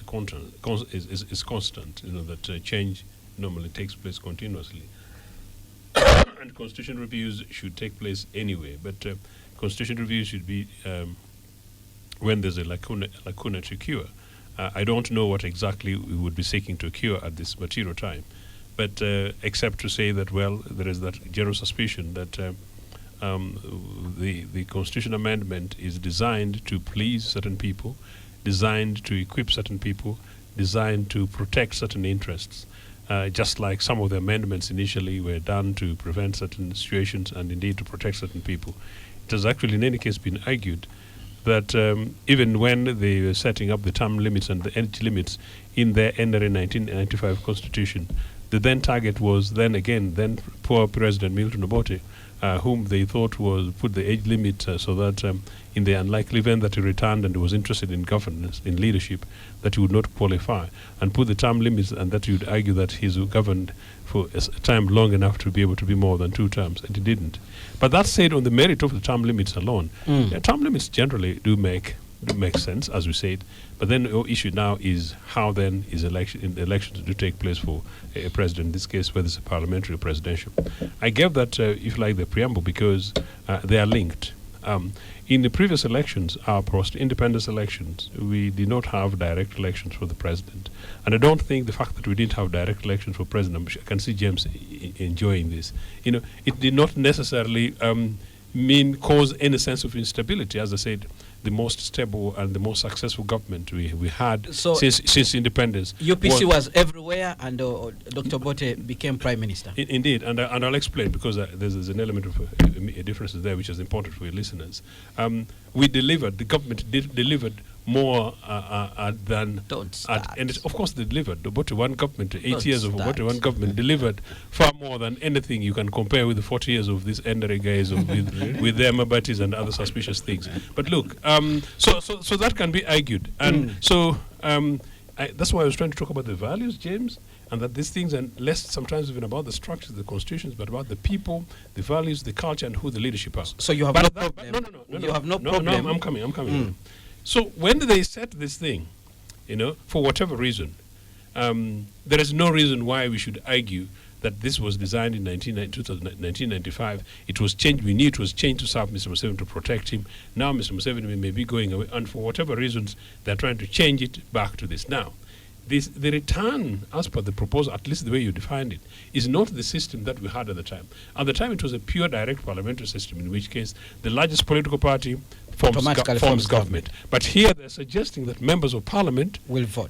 constant. That change normally takes place continuously. And constitution reviews should take place anyway, but constitution reviews should be when there's a lacuna to cure. I don't know what exactly we would be seeking to cure at this material time, but except to say that, well, there is that general suspicion that the constitutional amendment is designed to please certain people, designed to equip certain people, designed to protect certain interests. Just like some of the amendments initially were done to prevent certain situations and indeed to protect certain people. It has actually in any case been argued that even when they were setting up the term limits and the age limits in their NRA 1995 constitution, The then target was then poor President Milton Obote, whom they thought was put the age limit so that in the unlikely event that he returned and was interested in governance, in leadership, that he would not qualify, and put the term limits, and that you would argue that he's governed for a time long enough to be able to be more than 2 terms, and he didn't. But that said, on the merit of the term limits alone, term limits generally do make sense, as we said. But then the issue now is how then is elections do take place for a president, in this case, whether it's a parliamentary or presidential. I gave that, if you like, the preamble because they are linked. In the previous elections, our post-independence elections, we did not have direct elections for the president. And I don't think the fact that we didn't have direct elections for president, I can see James enjoying this, it did not necessarily cause any sense of instability. As I said, the most stable and the most successful government we had since independence. UPC was everywhere, and Dr. Bote became prime minister. Indeed, and I'll explain because there's an element of a difference there which is important for your listeners. We delivered, the government delivered more than... Don't start. And of course they delivered. The Obote one government, 8 years of Obote one government delivered far more than anything you can compare with the 40 years of these Endere guys with their Mabatis and other suspicious things. But look, so that can be argued. And so that's why I was trying to talk about the values, James, and that these things are less sometimes even about the structures, the constitutions, but about the people, the values, the culture, and who the leadership are. So you have no problem. You have no problem. No, I'm coming. So when they set this thing, for whatever reason, there is no reason why we should argue that this was designed in 1995. It was changed. We knew it was changed to serve Mr. Museveni, to protect him. Now Mr. Museveni may be going away, and for whatever reasons, they're trying to change it back to this. Now, the return, as per the proposal, at least the way you defined it, is not the system that we had at the time. At the time, it was a pure direct parliamentary system, in which case the largest political party forms government. But here they're suggesting that members of parliament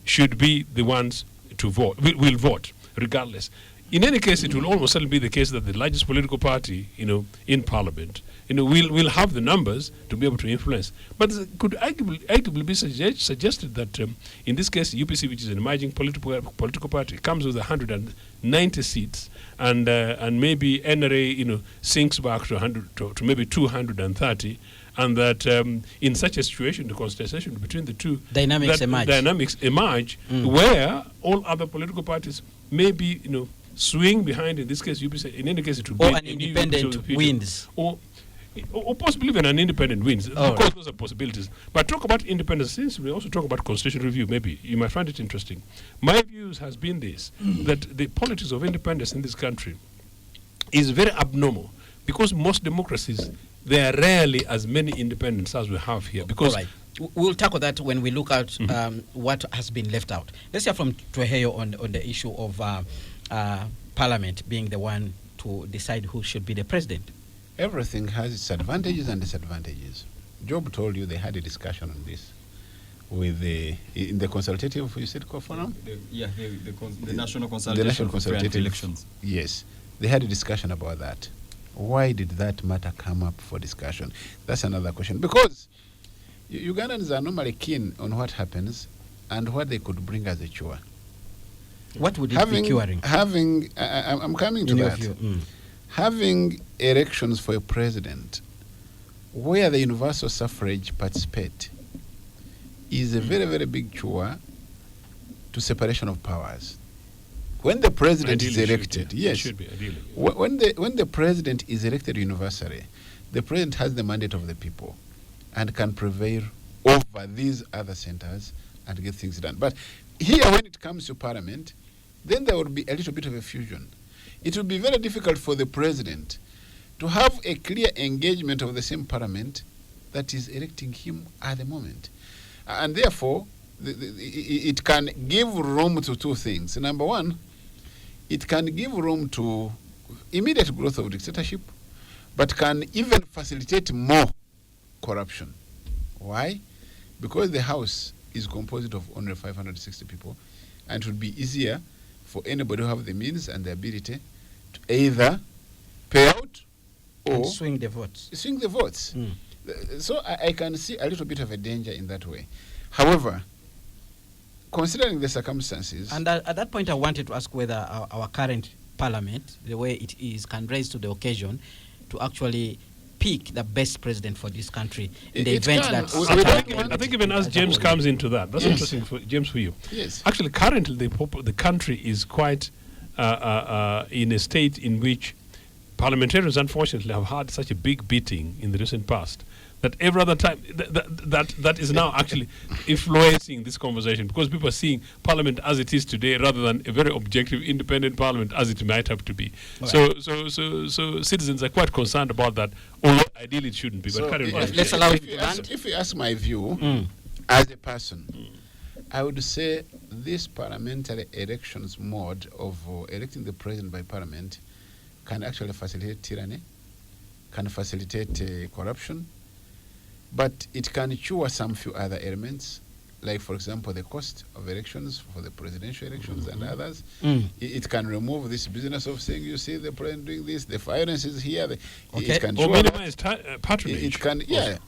should be the ones to vote, will vote, regardless. In any case, it will almost certainly be the case that the largest political party, in parliament, will have the numbers to be able to influence. But it could arguably be suggested that in this case, UPC, which is an emerging political party, comes with 190 seats, and maybe NRA, sinks back to 100 to maybe 230. And that in such a situation, the contestation between the two dynamics emerge, where all other political parties may be, swing behind. In this case, UPC. In any case, it would be an independent wins, or possibly even an independent wins. Of course, those are possibilities. But talk about independence. Since we also talk about constitutional review, maybe you might find it interesting. My views has been this: that the politics of independence in this country is very abnormal, because most democracies, there are rarely as many independents as we have here. Because all right. We'll tackle that when we look at what has been left out. Let's hear from Tweheyo on the issue of Parliament being the one to decide who should be the president. Everything has its advantages and disadvantages. Job told you they had a discussion on this with in the consultative, you said, forum? The National Consultation for Fair Elections. Yes, they had a discussion about that. Why did that matter come up for discussion? That's another question. Because Ugandans are normally keen on what happens and what they could bring as a cure. What would it be curing? I'm coming to that. Having elections for a president where the universal suffrage participate is a very, very big cure to separation of powers. When the president is elected, when the president is elected universally, the president has the mandate of the people and can prevail over these other centers and get things done. But here, when it comes to parliament, then there would be a little bit of a fusion. It would be very difficult for the president to have a clear engagement of the same parliament that is electing him at the moment. And therefore, it can give room to two things. Number one, it can give room to immediate growth of dictatorship, but can even facilitate more corruption. Why? Because the House is composed of only 560 people, and it would be easier for anybody who have the means and the ability to either pay out or and swing the votes. So I can see a little bit of a danger in that way. However, considering the circumstances, And at that point, I wanted to ask whether our current parliament, the way it is, can rise to the occasion to actually pick the best president for this country in the It event can. that... I think even as James comes into that, that's Yes. interesting, for James, for you. Yes. Actually, currently, the country is quite in a state in which parliamentarians, unfortunately, have had such a big beating in the recent past that every other time that is now actually influencing this conversation, because people are seeing Parliament as it is today rather than a very objective, independent Parliament as it might have to be. Right. So citizens are quite concerned about that, although ideally it shouldn't be. So but carry on. let's allow it if to you land. if you ask my view as a person, I would say this parliamentary elections mode of electing the president by parliament can actually facilitate tyranny, can facilitate corruption, but it can cure some few other elements, like, for example, the cost of elections for the presidential elections and others. It can remove this business of saying, you see the president doing this, the violence is here. Okay. It can Or cure that. minimize patronage. It can,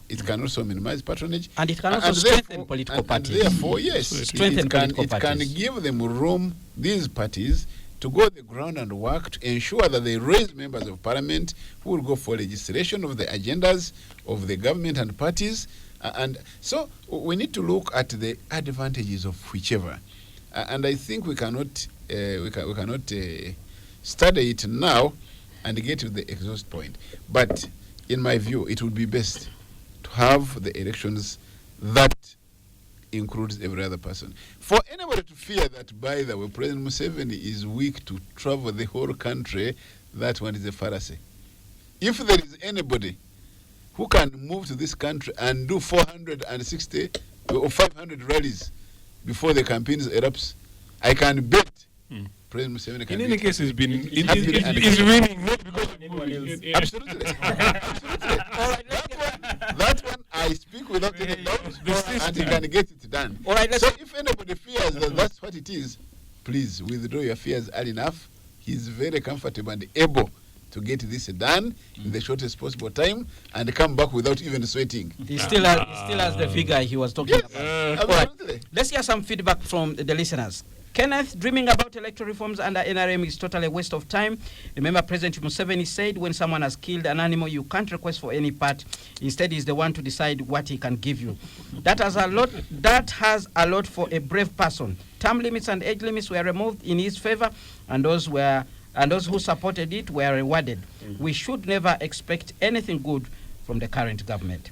it can also minimize patronage. And it can also strengthen political parties. Therefore, yes, Strengthen political it can parties. give them room, these parties, to go on the ground and work to ensure that they raise members of parliament who will go for legislation of the agendas of the government and parties. And so we need to look at the advantages of whichever. And I think we cannot study it now and get to the exhaust point. But in my view, it would be best to have the elections that includes every other person. For anybody to fear that, by the way, President Museveni is weak to travel the whole country, that one is a fallacy. If there is anybody who can move to this country and do 460 or 500 rallies before the campaign erupts, I can bet President Museveni can. In any case, he's he's winning not because of anyone else. Absolutely. Absolutely. That one I speak without any doubt, and he can get it done. All right, So if anybody fears that that's what it is, please withdraw your fears early enough. He's very comfortable and able to get this done in the shortest possible time and come back without even sweating. He still has the figure he was talking about. All right. Absolutely. Let's hear some feedback from the listeners. Kenneth, dreaming about electoral reforms under NRM is totally a waste of time. Remember, President Museveni said when someone has killed an animal, you can't request for any part. Instead, he's the one to decide what he can give you. That has a lot for a brave person. Term limits and age limits were removed in his favor, and those who supported it were rewarded. We should never expect anything good from the current government.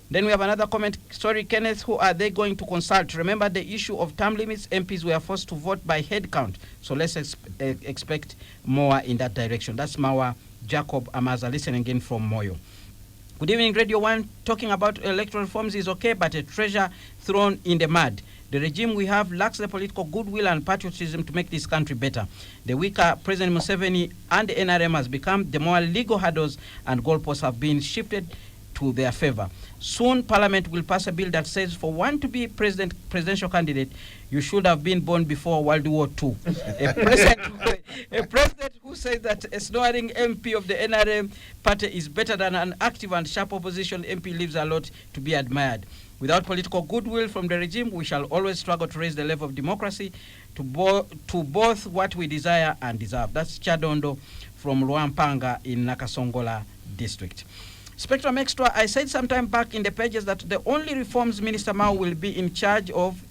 Then we have another comment. Sorry, Kenneth, who are they going to consult? Remember the issue of term limits. MPs were forced to vote by head count. So let's expect more in that direction. That's Mawa Jacob Amaza, listening again from Moyo. Good evening, Radio 1. Talking about electoral reforms is okay, but a treasure thrown in the mud. The regime we have lacks the political goodwill and patriotism to make this country better. The weaker President Museveni and the NRM has become, the more legal hurdles and goalposts have been shifted to their favor. Soon, Parliament will pass a bill that says for one to be presidential candidate, you should have been born before World War II. A president who says that a snoring MP of the NRM party is better than an active and sharp opposition MP leaves a lot to be admired. Without political goodwill from the regime, we shall always struggle to raise the level of democracy to both what we desire and deserve. That's Chadondo from Luampanga in Nakasongola district. Spectrum Xtra, I said sometime back in the pages that the only reforms Minister Mao will be in charge of,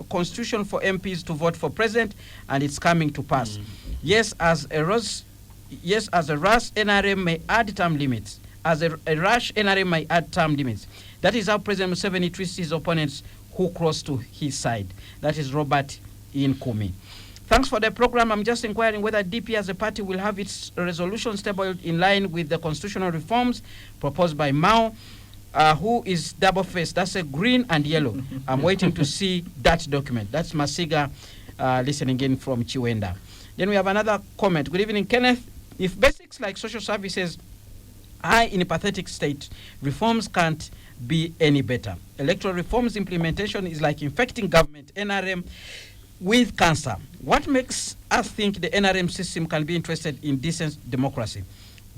constitution for MPs to vote for president, and it's coming to pass. Yes, as a rush NRM may add term limits. As a rush NRM may add term limits. That is how President Museveni treats his opponents who cross to his side. That is Robert Inkumi. Thanks for the program. I'm just inquiring whether DP as a party will have its resolutions tabled in line with the constitutional reforms proposed by Mao, who is double-faced. That's a green and yellow. I'm waiting to see that document. That's Masiga listening in from Chiwenda. Then we have another comment. Good evening, Kenneth. If basics like social services are in a pathetic state, reforms can't be any better. Electoral reforms implementation is like infecting government, NRM, with cancer. What makes us think the NRM system can be interested in decent democracy?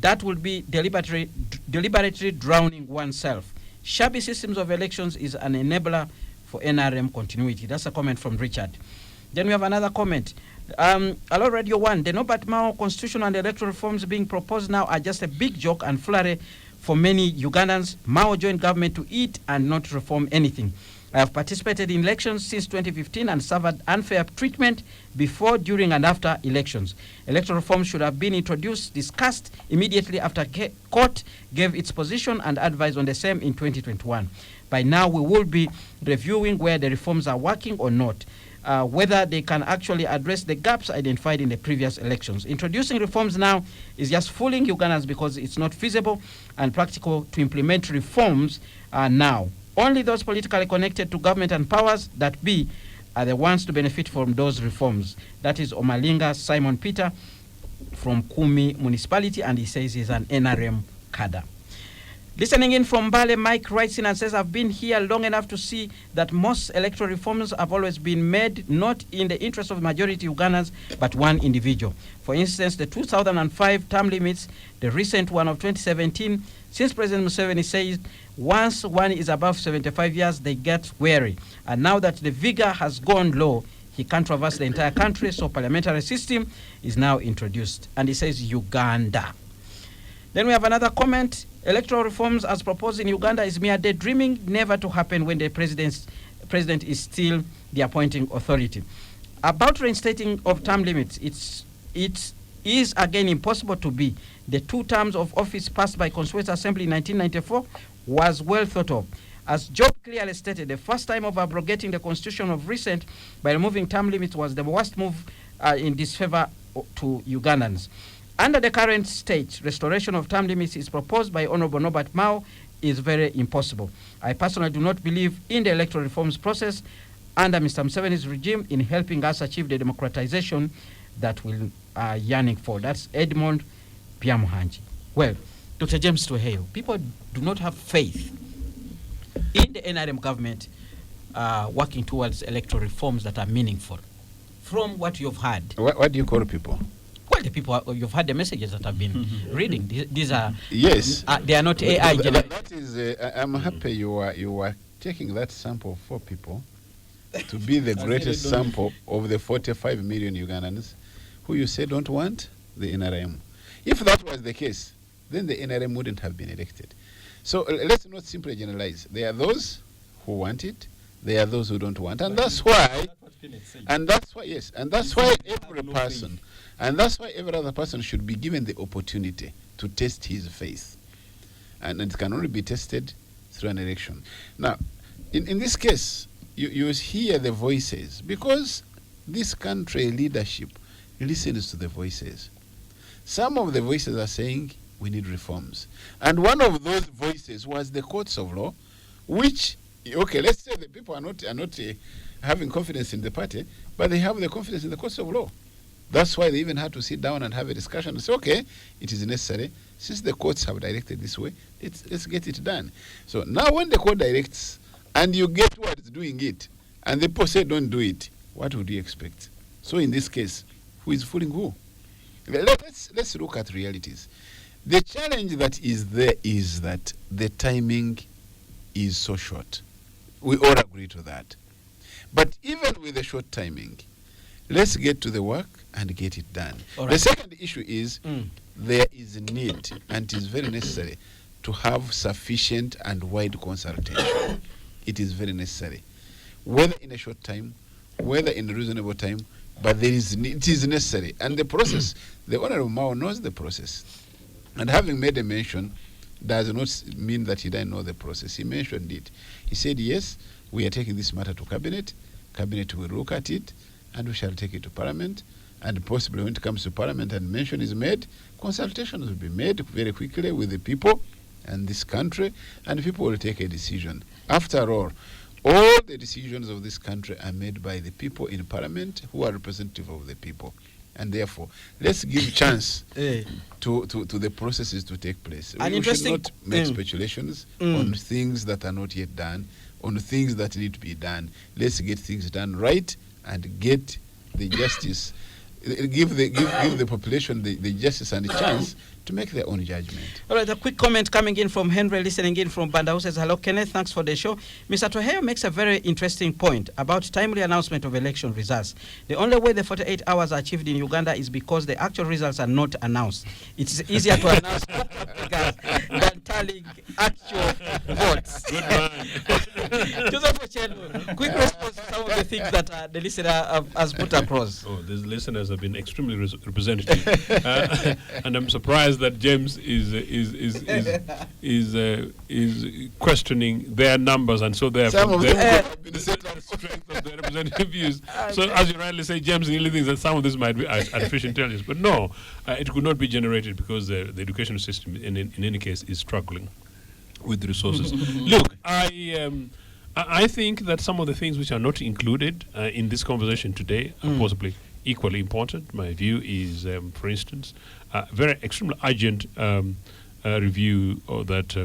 That would be deliberately drowning oneself. Shabby systems of elections is an enabler for NRM continuity. That's a comment from Richard. Then we have another comment. Hello, Radio 1. The Norbert Mao constitutional and electoral reforms being proposed now are just a big joke and flurry for many Ugandans. Mao joined government to eat and not reform anything. I have participated in elections since 2015 and suffered unfair treatment before, during, and after elections. Electoral reforms should have been introduced, discussed immediately after court gave its position and advice on the same in 2021. By now, we will be reviewing where the reforms are working or not, whether they can actually address the gaps identified in the previous elections. Introducing reforms now is just fooling Ugandans because it's not feasible and practical to implement reforms now. Only those politically connected to government and powers that be are the ones to benefit from those reforms. That is Omalinga Simon Peter from Kumi Municipality, and he says he's an NRM cadre. Listening in from Mbale, Mike writes in and says, I've been here long enough to see that most electoral reforms have always been made not in the interest of majority Ugandans, but one individual. For instance, the 2005 term limits, the recent one of 2017, since President Museveni says once one is above 75 years, they get wary. And now that the vigor has gone low, he can't traverse the entire country, so parliamentary system is now introduced. And he says Uganda. Then we have another comment. Electoral reforms as proposed in Uganda is mere daydreaming, never to happen when the president is still the appointing authority. About reinstating of term limits, it is again impossible to be. The 2 terms of office passed by Constituent Assembly in 1994 was well thought of. As Job clearly stated, the first time of abrogating the constitution of recent by removing term limits was the worst move in disfavor to Ugandans. Under the current state, restoration of term limits is proposed by Honorable Norbert Mao is very impossible. I personally do not believe in the electoral reforms process under Mr. Museveni's regime in helping us achieve the democratization that we are yearning for. That's Edmond Piamuhanji. Well, Dr. James Tuheyo, people do not have faith in the NRM government working towards electoral reforms that are meaningful. From what you've heard. What do you call people? Well, the people, you've heard the messages that I've been reading. These are, yes, they are not AI generated. That is, I'm happy you are taking that sample of 4 people to be the greatest sample of the 45 million Ugandans who you say don't want the NRM. If that was the case, then the NRM wouldn't have been elected. So let's not simply generalize. There are those who want it, there are those who don't want, and that's why, and that's why, yes, and that's why every person, and that's why every other person should be given the opportunity to test his faith. And it can only be tested through an election. Now, in this case, you hear the voices, because this country leadership listens to the voices. Some of the voices are saying we need reforms. And one of those voices was the courts of law, which, okay, let's say the people are not having confidence in the party, but they have the confidence in the courts of law. That's why they even had to sit down and have a discussion and say, okay, it is necessary. Since the courts have directed this way, let's get it done. So now when the court directs and you get what is doing it, and the people say don't do it, what would you expect? So in this case, who is fooling who? Let's look at realities. The challenge that is there is that the timing is so short. We all agree to that. But even with the short timing, let's get to the work and get it done. Right. The second issue is there is a need, and it is very necessary, to have sufficient and wide consultation. It is very necessary. Whether in a short time, whether in a reasonable time, but it is necessary. And the process, the Honorable Mao knows the process. And having made a mention does not mean that he didn't know the process. He mentioned it. He said, yes, we are taking this matter to Cabinet. Cabinet will look at it, and we shall take it to Parliament. And possibly when it comes to Parliament and mention is made, consultations will be made very quickly with the people and this country, and people will take a decision. After all the decisions of this country are made by the people in Parliament who are representative of the people. And therefore, let's give chance to the processes to take place. We should not make speculations on things that are not yet done, on things that need to be done. Let's get things done right and get the justice give the population the justice and the chance to make their own judgment. All right, a quick comment coming in from Henry, listening in from Banda, who says, hello, Kenneth, thanks for the show. Mr. Toheo makes a very interesting point about timely announcement of election results. The only way the 48 hours are achieved in Uganda is because the actual results are not announced. It's easier to announce figures than tallying actual votes. Good man. Joseph Ochieng, quick response to some of the things that the listener has put across. Oh, these listeners have been extremely representative, and I'm surprised that James is questioning their numbers, and so therefore Some of them the strength of their representative views. So, as you rightly say, James really thinks that some of this might be artificial intelligence, but no, it could not be generated because the educational system, in any case, is struggling with the resources. Look, I think that some of the things which are not included in this conversation today are possibly equally important. My view is, for instance, very extremely urgent review of that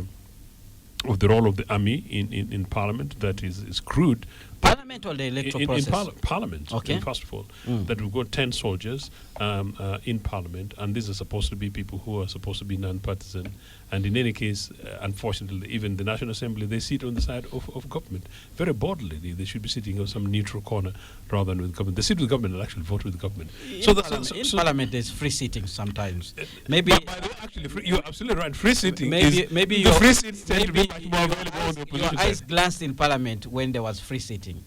of the role of the army in Parliament that is crude. Parliament or the electoral process? Parliament, Okay. first of all, that we've got 10 soldiers in Parliament, and these are supposed to be people who are supposed to be non-partisan. And in any case, unfortunately, even the National Assembly, they sit on the side of government. Very boldly, they should be sitting on some neutral corner rather than with government. They sit with government and actually vote with the government. In Parliament, there's free sitting sometimes. Maybe By the way, actually, you're absolutely right. Free sitting maybe the free seats tend to be much more available on the your opposition eyes side. glanced in Parliament when there was free sitting.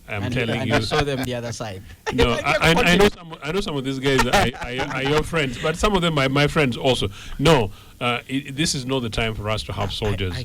I'm telling you. You saw them the other side. No, I know some of these guys are your friends, but some of them are my friends also. No, this is not the time for us to have soldiers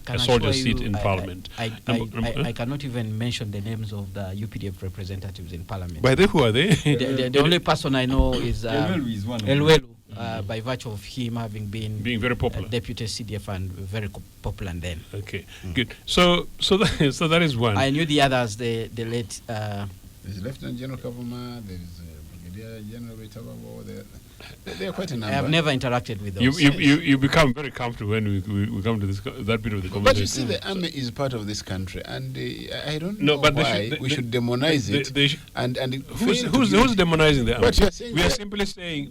sit in Parliament. I cannot even mention the names of the UPDF representatives in Parliament. By the who are they? The only person I know is Elwelu is one of them. Elwelu, by virtue of him having been very popular. Deputy CDF and very popular then. Okay, good. So that is one. I knew the others, the late... There's Lieutenant General Kavuma, there's Brigadier General Bitawabo, they are quite a number. I have never interacted with those. You become very comfortable when we come to that bit of the conversation. But you see, the army is part of this country, and I don't know but why we should demonize it. Who's demonizing the army? But you are saying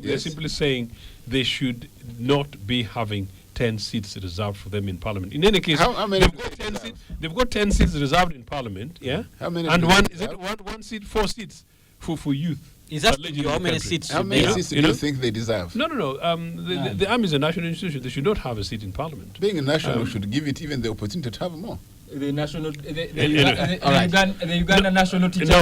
we are simply saying they should not be having 10 seats reserved for them in Parliament. In any case, how many they've got 10 seats reserved in Parliament, yeah? How many and do one they is it deserve? one seat, 4 seats for youth. Is that allegedly how in the many country. seats? How many seats do you think they deserve? No. The army is a national institution. They should not have a seat in Parliament. Being a national should give it even the opportunity to have more. The national, the Alright. Uganda national teachers.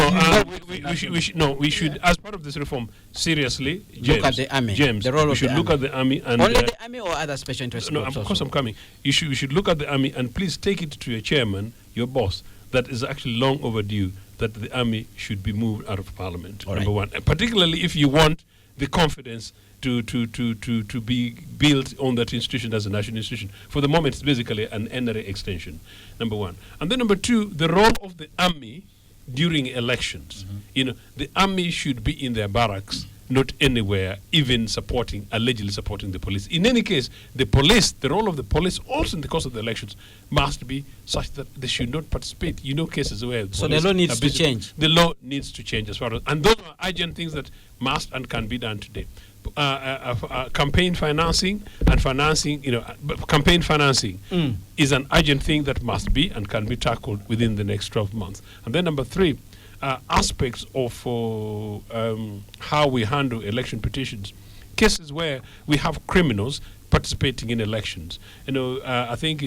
We should, as part of this reform, seriously, James, Look at the army. James, The role we of should the look army. at the army and Only the army or other special interest no, groups of course also? I'm coming. We should look at the army and please take it to your chairman, your boss, that is actually long overdue that the army should be moved out of Parliament. All number right. one, particularly if you want the confidence to be built on that institution as a national institution. For the moment, it's basically an NRA extension. Number one, and then number two, the role of the army during elections. The army should be in their barracks, not anywhere, even allegedly supporting the police. In any case, the role of the police also in the course of the elections must be such that they should not participate. Cases where So the law needs to change. The law needs to change as far as, and those are urgent things that must and can be done today. Campaign financing and financing, campaign financing is an urgent thing that must be and can be tackled within the next 12 months. And then number three, aspects of how we handle election petitions, cases where we have criminals participating in elections. I think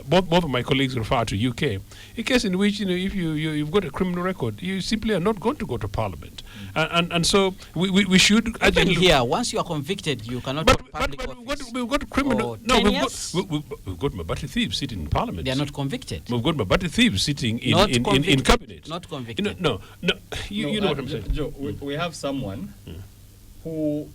both of my colleagues refer to UK, a case in which if you've got a criminal record, you simply are not going to go to Parliament, and so we should. Even here, once you are convicted, you cannot. But we've got criminal. No, we've got Mabati thieves sitting in Parliament. They are not convicted. We've got Mabati thieves sitting in cabinet. Not convicted. No. You know what I'm saying. Joe, we have someone who.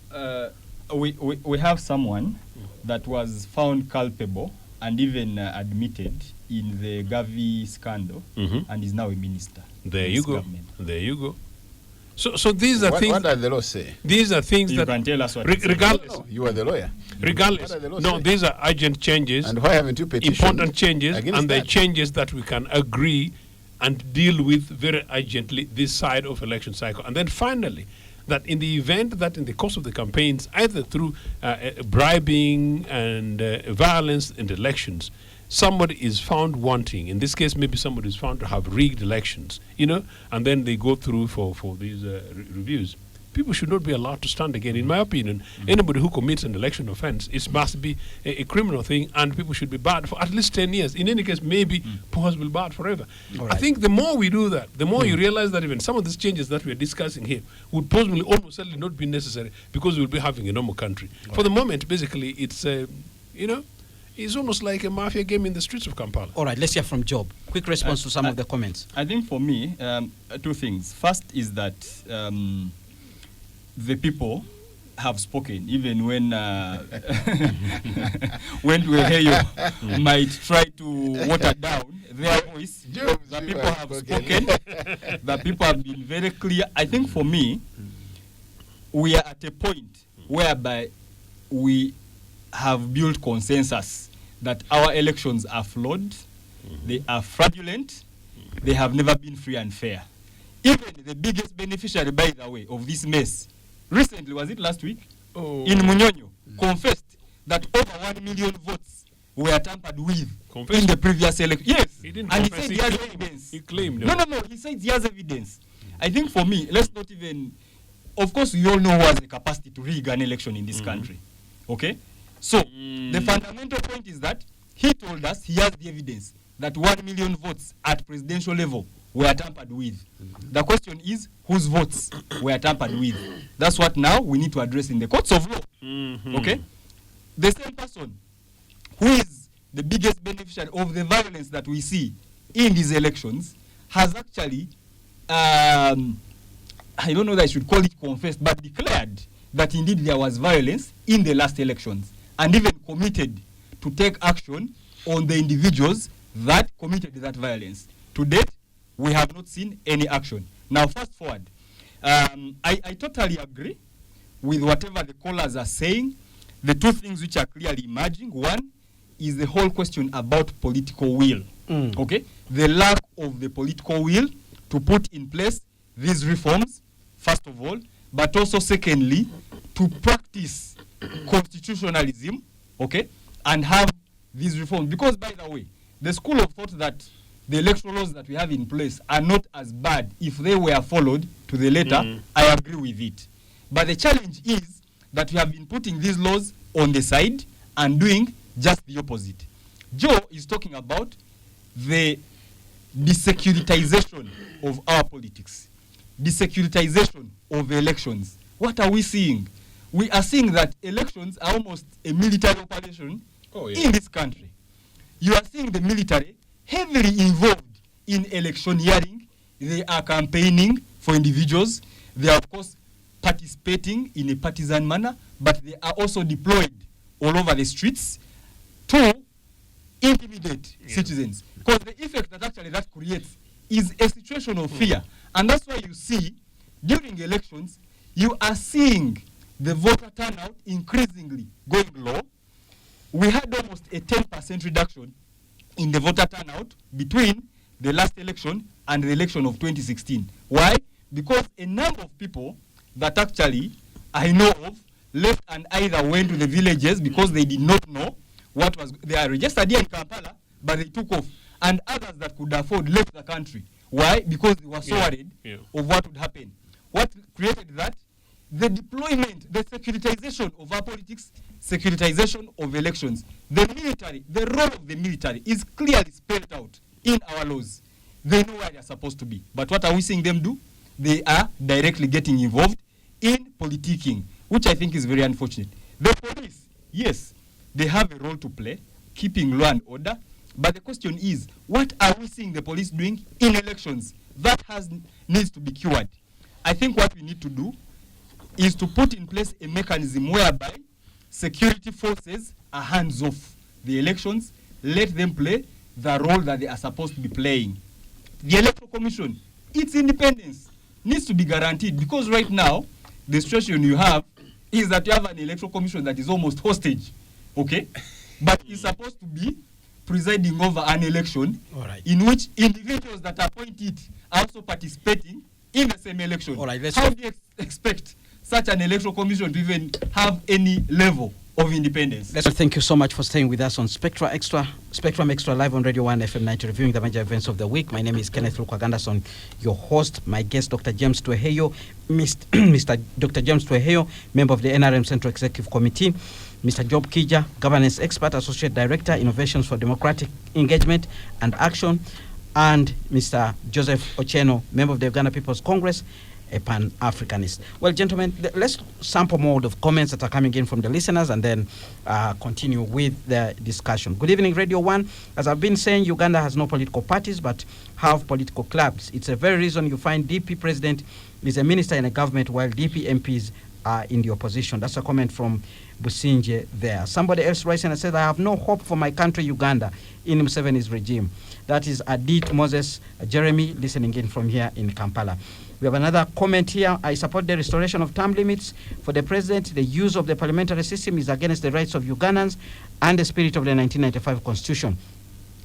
We have someone that was found culpable and even admitted in the Gavi scandal and is now a minister. There you go. So these are things. What does the law say? These are things You that can tell us what regardless. No, you are the lawyer. Regardless, What does the law no, say? these are urgent changes, And why haven't you petitioned important changes, against and they're that? changes that we can agree and deal with very urgently this side of election cycle. And then finally, that in the event that in the course of the campaigns, either through bribing and violence in the elections, somebody is found wanting. In this case, maybe somebody is found to have rigged elections, and then they go through for these reviews. People should not be allowed to stand again. In my opinion, anybody who commits an election offense, it must be a criminal thing, and people should be barred for at least 10 years. In any case, maybe possibly barred forever. Right. I think the more we do that, the more you realize that even some of these changes that we are discussing here would possibly almost certainly not be necessary, because we'll be having a normal country. For the moment, basically, it's, it's almost like a mafia game in the streets of Kampala. All right, let's hear from Job. Quick response to some of the comments. I think for me, two things. First is that the people have spoken, even when when Weheyo might try to water down their voice. The people have spoken. The people have been very clear. I think for me, we are at a point whereby we have built consensus that our elections are flawed, they are fraudulent, they have never been free and fair. Even the biggest beneficiary, by the way, of this mess, recently, was it last week, in Munyonyo, confessed that over 1 million votes were tampered with in the previous election. Yes, he didn't and he confess, said he has evidence. He claimed. No, he said he has evidence. I think for me, let's not even, of course, we all know who has the capacity to rig an election in this country. Okay? So, the fundamental point is that he told us he has the evidence that 1 million votes at presidential level were tampered with. The question is, whose votes were tampered with? That's what now we need to address in the courts of law. Okay? The same person who is the biggest beneficiary of the violence that we see in these elections has actually, I don't know that I should call it confessed, but declared that indeed there was violence in the last elections, and even committed to take action on the individuals that committed that violence. To date, we have not seen any action. Now, fast forward. I totally agree with whatever the callers are saying. The two things which are clearly emerging. One is the whole question about political will. Okay? The lack of the political will to put in place these reforms, first of all, but also secondly, to practice constitutionalism, okay, and have these reforms. Because, by the way, the school of thought that the electoral laws that we have in place are not as bad if they were followed to the letter, I agree with it. But the challenge is that we have been putting these laws on the side and doing just the opposite. Joe is talking about the desecuritization of our politics, desecuritization of elections. What are we seeing? We are seeing that elections are almost a military operation in this country. You are seeing the military heavily involved in electioneering. They are campaigning for individuals. They are, of course, participating in a partisan manner, but they are also deployed all over the streets to intimidate citizens. Because the effect that actually that creates is a situation of fear. And that's why you see, during elections, you are seeing the voter turnout increasingly going low. We had almost a 10% reduction in the voter turnout between the last election and the election of 2016. Why? Because a number of people that actually I know of left and either went to the villages because they did not know what was, they are registered here in Kampala, but they took off. And others that could afford left the country. Why? Because they were so worried of what would happen. What created that? The deployment, the securitization of our politics, securitization of elections. The military, the role of the military is clearly spelled out in our laws. They know where they are supposed to be. But what are we seeing them do? They are directly getting involved in politicking, which I think is very unfortunate. The police, yes, they have a role to play, keeping law and order. But the question is, what are we seeing the police doing in elections? That needs to be cured. I think what we need to do is to put in place a mechanism whereby security forces are hands off the elections, let them play the role that they are supposed to be playing. The Electoral Commission, its independence needs to be guaranteed, because right now, the situation you have is that you have an Electoral Commission that is almost hostage, okay? But it's supposed to be presiding over an election in which individuals that appoint it are also participating in the same election. All right, let's How go. do you expect such an electoral commission to even have any level of independence? Thank you so much for staying with us on Spectrum Extra live on Radio 1 FM 90, reviewing the major events of the week. My name is Kenneth Lukwagandason, your host. My guest, Dr. James Tweheyo, Mr. Dr. James Tweheyo, member of the NRM Central Executive Committee. Mr. Job Kija, governance expert, associate director, innovations for democratic engagement and action. And Mr. Joseph Ochieno, member of the Uganda People's Congress, a Pan-Africanist. Well, gentlemen, let's sample more of comments that are coming in from the listeners and then continue with the discussion. Good evening, Radio 1. As I've been saying, Uganda has no political parties but have political clubs. It's a very reason you find DP president is a minister in a government while DP MPs are in the opposition. That's a comment from Businje there. Somebody else writes and says, I have no hope for my country, Uganda, in Museveni's regime. That is Adit Moses Jeremy, listening in from here in Kampala. We have another comment here. I support the restoration of term limits for the president. The use of the parliamentary system is against the rights of Ugandans and the spirit of the 1995 Constitution.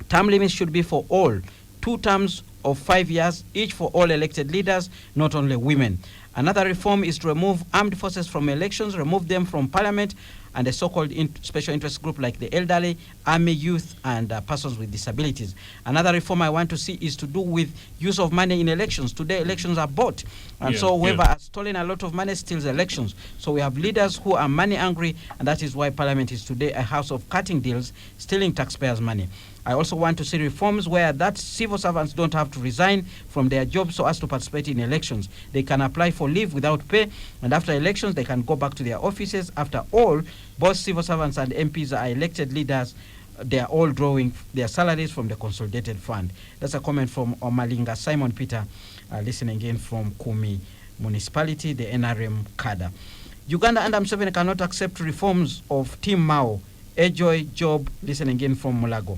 Term limits should be for all. 2 terms of 5 years, each for all elected leaders, not only women. Another reform is to remove armed forces from elections, remove them from parliament, and a so-called special interest group like the elderly, army, youth, and persons with disabilities. Another reform I want to see is to do with use of money in elections. Today, elections are bought, and so whoever has stolen a lot of money steals elections. So we have leaders who are money angry, and that is why parliament is today a house of cutting deals, stealing taxpayers' money. I also want to see reforms where that civil servants don't have to resign from their jobs so as to participate in elections. They can apply for leave without pay, and after elections, they can go back to their offices. After all, both civil servants and MPs are elected leaders. They are all drawing their salaries from the consolidated fund. That's a comment from Omalinga Simon Peter, listening in from Kumi Municipality, the NRM cadre. Uganda under Museveni cannot accept reforms of Team Mao. Ejoy Job, listening in from Mulago.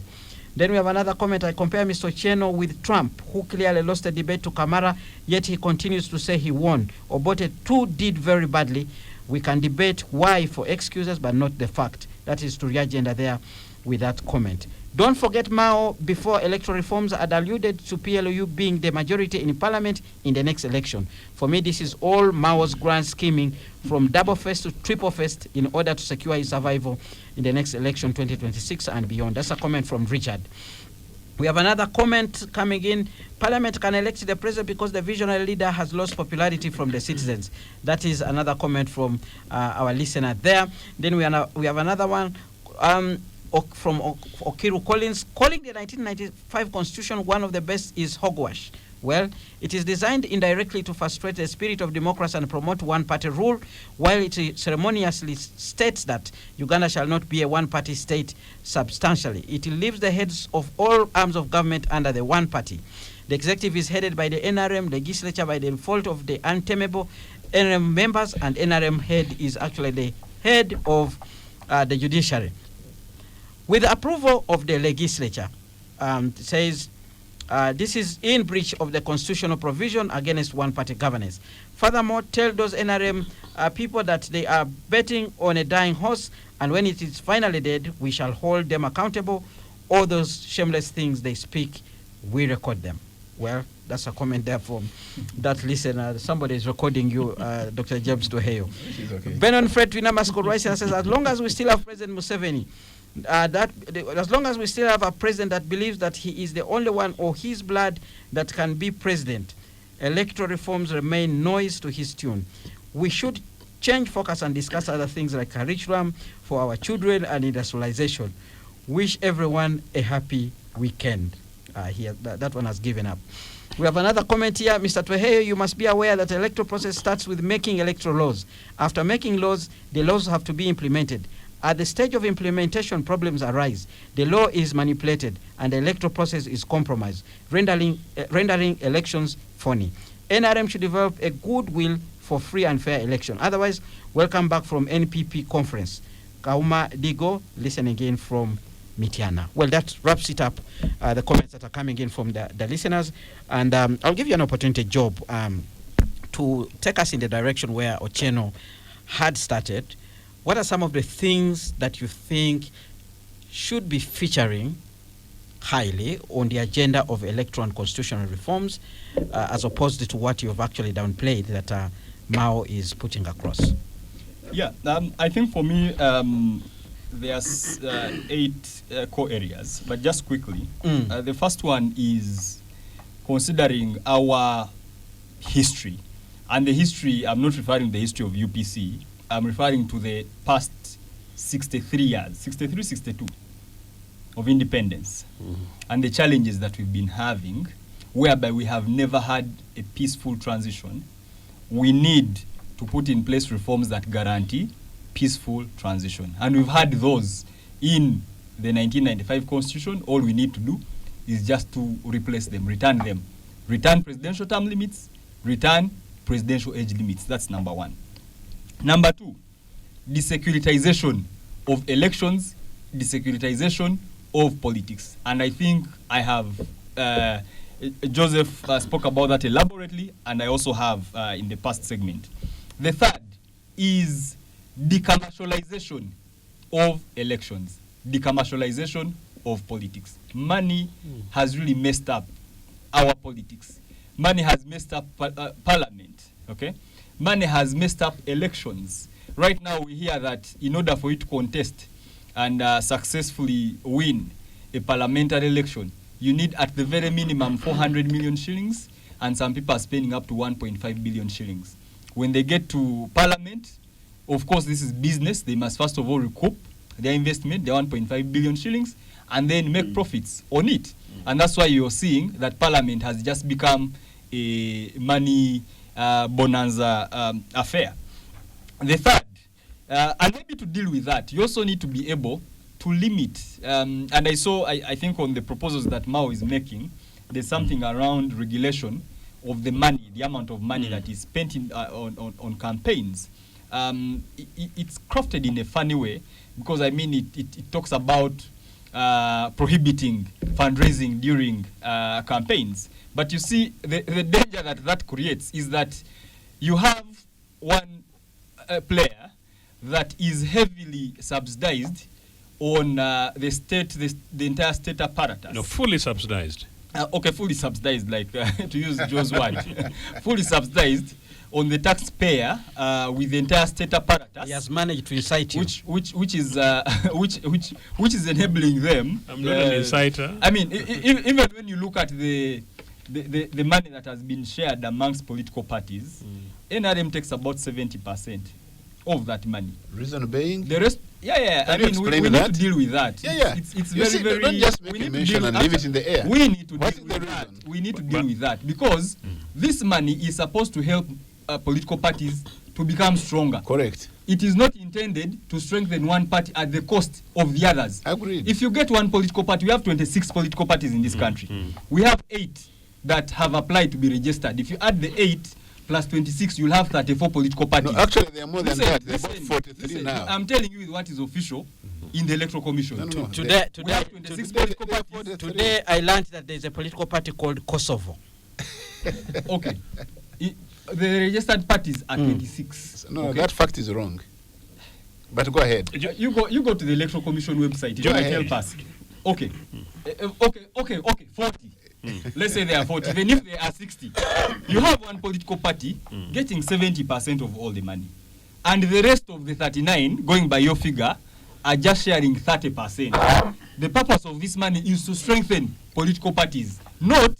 Then we have another comment. I compare Mr. Ochieno with Trump, who clearly lost the debate to Kamara, yet he continues to say he won. Obote too did very badly. We can debate why for excuses, but not the fact. That is to re-agenda there with that comment. Don't forget Mao, before electoral reforms, had alluded to PLU being the majority in parliament in the next election. For me, this is all Mao's grand scheming from double first to triple first in order to secure his survival in the next election 2026 and beyond. That's a comment from Richard. We have another comment coming in. Parliament can elect the president because the visionary leader has lost popularity from the citizens. That is another comment from our listener there. Then we have another one from Okiru Collins. Calling the 1995 Constitution one of the best is hogwash. Well, it is designed indirectly to frustrate the spirit of democracy and promote one-party rule, while it ceremoniously states that Uganda shall not be a one-party state substantially. It leaves the heads of all arms of government under the one party. The executive is headed by the NRM, legislature by the default of the untamable NRM members, and NRM head is actually the head of the judiciary. With the approval of the legislature, says this is in breach of the constitutional provision against one-party governance. Furthermore, tell those NRM people that they are betting on a dying horse, and when it is finally dead, we shall hold them accountable. All those shameless things they speak, we record them. Well, that's a comment there from that listener. Somebody is recording you, Dr. James Tweheyo. Okay. Benon Fred Twinamasco writes and says, as long as we still have President Museveni, as long as we still have a president that believes that he is the only one or his blood that can be president, electoral reforms remain noise to his tune. We should change focus and discuss other things like curriculum for our children and industrialization. Wish everyone a happy weekend. That one has given up. We have another comment here. Mr. Tweheyo, you must be aware that the electoral process starts with making electoral laws. After making laws, the laws have to be implemented. At the stage of implementation, problems arise. The law is manipulated and the electoral process is compromised, rendering elections phony. NRM should develop a goodwill for free and fair election. Otherwise, welcome back from NPP conference. Kauma Digo, listen again from Mitiana. Well, that wraps it up, the comments that are coming in from the listeners. And I'll give you an opportunity, Job, to take us in the direction where Ochieno had started. What are some of the things that you think should be featuring highly on the agenda of electoral and constitutional reforms, as opposed to what you've actually downplayed that Mao is putting across? Yeah, I think for me, there's 8 core areas, but just quickly. The first one is considering our history. And the history, I'm not referring to the history of UPC, I'm referring to the past 63 years, 63, 62 of independence, and the challenges that we've been having, whereby we have never had a peaceful transition. We need to put in place reforms that guarantee peaceful transition. And we've had those in the 1995 Constitution. All we need to do is just to replace them, return them. Return presidential term limits, return presidential age limits. That's number one. Number two, desecuritization of elections, desecuritization of politics. And I think I have, Joseph spoke about that elaborately, and I also have in the past segment. The third is decommercialization of elections, decommercialization of politics. Money has really messed up our politics. Money has messed up parliament, okay? Money has messed up elections. Right now we hear that in order for you to contest and successfully win a parliamentary election, you need at the very minimum 400 million shillings, and some people are spending up to 1.5 billion shillings. When they get to parliament, of course this is business, they must first of all recoup their investment, their 1.5 billion shillings, and then make profits on it. And that's why you're seeing that parliament has just become a money bonanza affair. The third, and maybe to deal with that, you also need to be able to limit, and I think on the proposals that Mao is making, there's something around regulation of the money, the amount of money that is spent on campaigns. It's crafted in a funny way, because I mean it talks about prohibiting fundraising during campaigns. But you see, the danger that creates is that you have one player that is heavily subsidized on the state, the entire state apparatus. No, fully subsidized. Okay, fully subsidized, like to use Joe's word, fully subsidized on the taxpayer with the entire state apparatus. He has managed to incite you. Which is enabling them. I'm not an inciter. I mean, even when you look at the money that has been shared amongst political parties, NRM takes about 70% of that money. Reason being? The rest, I mean, we need to deal with that. It's very, don't just make a mention and leave it in the air. We need to deal What is with the that. reason? We need to deal with that, because this money is supposed to help political parties to become stronger. Correct. It is not intended to strengthen one party at the cost of the others. Agreed. If you get one political party, we have 26 political parties in this country. We have 8 that have applied to be registered. If you add the 8 plus 26, you'll have 34 political parties. No, actually, there are more than that. There are about Listen, 43 now. I'm telling you what is official in the Electoral Commission. No. Today, We have 26 political parties. today I learned that there's a political party called Kosovo. Okay. The registered parties are 26. No, okay? that fact is wrong. But go ahead. You go to the Electoral Commission website. It might help us. Okay. Okay. 40. Let's say they are 40. Even if they are 60, you have one political party getting 70% of all the money, and the rest of the 39, going by your figure, are just sharing 30%. The purpose of this money is to strengthen political parties, not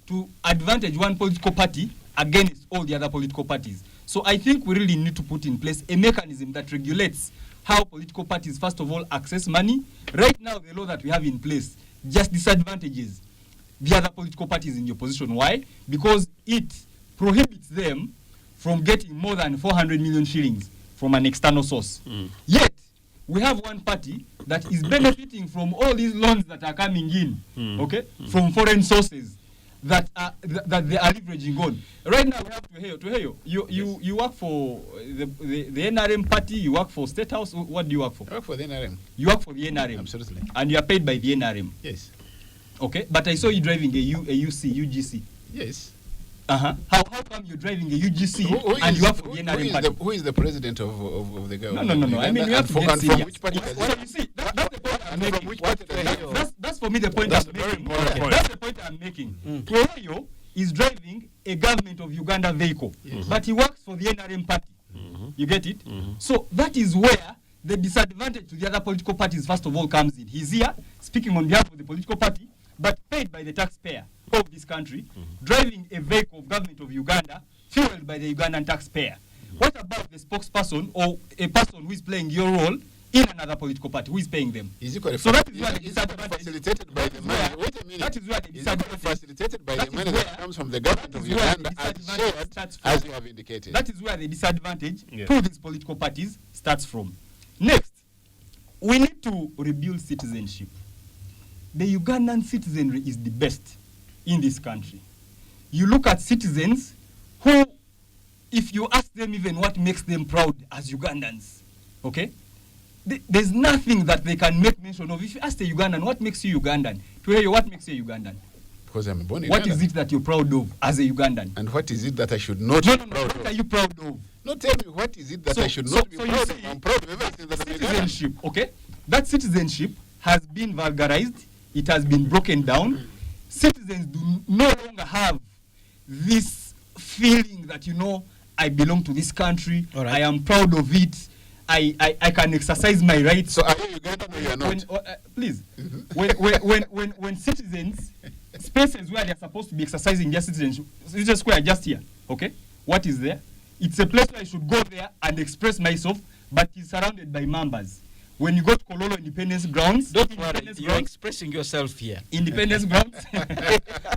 to advantage one political party against all the other political parties. So I think we really need to put in place a mechanism that regulates how political parties, first of all, access money. Right now, the law that we have in place just disadvantages the other political parties in the opposition. Why? Because it prohibits them from getting more than 400 million shillings from an external source. Yet, we have one party that is benefiting from all these loans that are coming in, okay, from foreign sources that they are leveraging on. Right now, we have Tuheyo. You work for the NRM party, you work for State House. What do you work for? I work for the NRM. You work for the NRM. Absolutely. And you are paid by the NRM. Yes. Okay, but I saw you driving a UGC. Yes. How come you're driving a UGC and you work for the NRM party? Who is the president of the government? No. I mean, we have to get from serious. which party does Well, you see, that's the point I'm making. From which party does he? That's for me the point That's I'm a very making. important point. That's the point I'm making. Tueyo is driving a government of Uganda vehicle, but he works for the NRM party. You get it? So that is where the disadvantage to the other political parties first of all comes in. He's here speaking on behalf of the political party, but paid by the taxpayer of this country, driving a vehicle of government of Uganda, fueled by the Ugandan taxpayer. What about the spokesperson or a person who is playing your role in another political party? Who is paying them? Is equally So that is where the facilitated by the money. Wait a minute. That is where the Is equally disadvantage. facilitated by That the is money where- that comes from the government of that is where Uganda the as disadvantage shared, starts as from. you have indicated. That is where the disadvantage Yeah. to these political parties starts from. Next, we need to rebuild citizenship. The Ugandan citizenry is the best in this country. You look at citizens who, if you ask them even what makes them proud as Ugandans, okay, there's nothing that they can make mention of. If you ask the Ugandan, what makes you Ugandan? To hear you, what makes you Ugandan? Because I'm born in What Uganda. is it that you're proud of as a Ugandan? And what is it that I should not No, be no, no. proud What are of? you proud of? No, tell me what is it that So- I should so- not be so you proud see, of? I'm proud of everything that I'm Ugandan. Citizenship, okay? That citizenship has been vulgarized. It has been broken down. Citizens do no longer have this feeling that, you know, I belong to this country. All right. I am proud of it. I can exercise my rights. So are you Ugandan or you are not? Please, when citizens, spaces where they are supposed to be exercising their citizenship, Citizen Square just here, okay? What is there? It's a place where I should go there and express myself, but it's surrounded by members. When you go to Kololo Independence Grounds, Don't worry, Independence you're Grounds, expressing yourself here. Independence Grounds.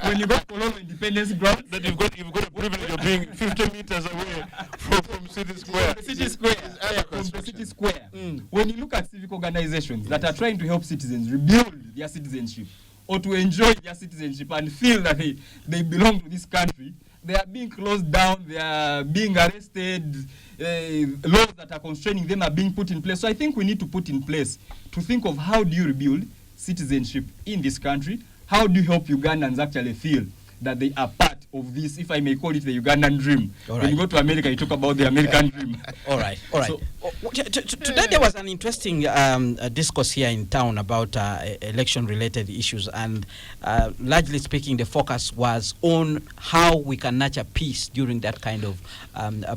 When you go to Kololo Independence Grounds, That you've got a privilege of being 50 meters away from City Square. City Square, from the City Square. When you look at civic organizations that are trying to help citizens rebuild their citizenship or to enjoy their citizenship and feel that they belong to this country, they are being closed down, they are being arrested, laws that are constraining them are being put in place. So I think we need to put in place to think of how do you rebuild citizenship in this country? How do you help Ugandans actually feel that they are part of this, if I may call it the Ugandan dream? All When you right. go to America, you talk about the American dream. All right, all right. So- Today there was an interesting discourse here in town about election-related issues, and largely speaking, the focus was on how we can nurture peace during that kind of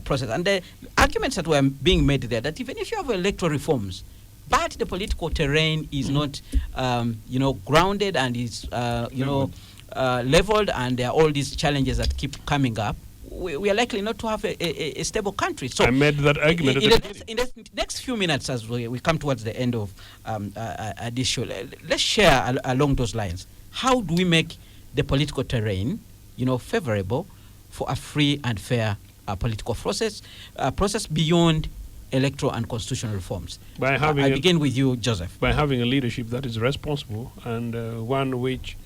process. And the arguments that were being made there, that even if you have electoral reforms, but the political terrain is not, grounded and is, leveled, and there are all these challenges that keep coming up, we are likely not to have a stable country. So I made that argument in at the the next, next few minutes, as we come towards the end of this show, let's share along those lines. How do we make the political terrain, favorable for a free and fair political process beyond electoral and constitutional reforms? By having I a- begin with you, Joseph. by having a leadership that is responsible and one which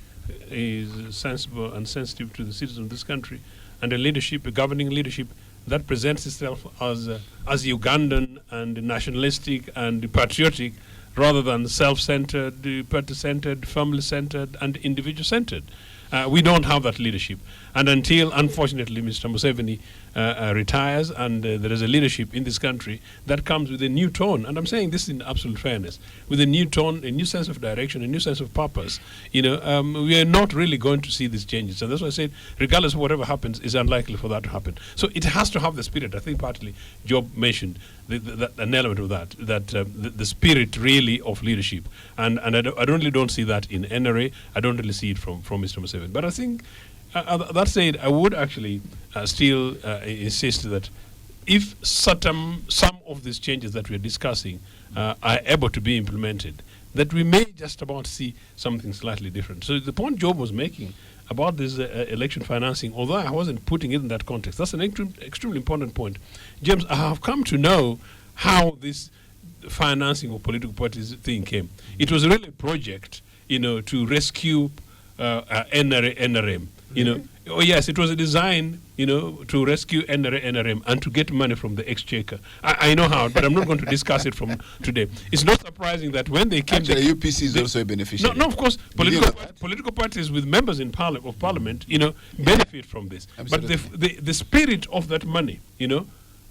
is sensible and sensitive to the citizens of this country, and a governing leadership that presents itself as Ugandan and nationalistic and patriotic, rather than self-centered, party-centered, family-centered, and individual-centered. We don't have that leadership. And until, unfortunately, Mr. Museveni retires and there is a leadership in this country that comes with a new tone, and I'm saying this in absolute fairness, with a new tone, a new sense of direction, a new sense of purpose, we are not really going to see these changes. And that's why I said, regardless of whatever happens, it's unlikely for that to happen. So it has to have the spirit. I think partly Job mentioned an element of that the spirit really of leadership. And I really don't see that in NRA. I don't really see it from Mr. Museveni. But I think, that said, I would actually still insist that if some of these changes that we are discussing are able to be implemented, that we may just about see something slightly different. So the point Job was making about this election financing, although I wasn't putting it in that context, that's an extremely important point. James, I have come to know how this financing of political parties thing came. It was really a project, to rescue NRM. Oh yes, it was a design, to rescue NRM and to get money from the exchequer. I know how, but I'm not going to discuss it from today. It's not surprising that when they came, Actually, UPC is also a beneficiary. no, of course, Did you know that? political parties with members in parliament, benefit from this. Absolutely. But the spirit of that money,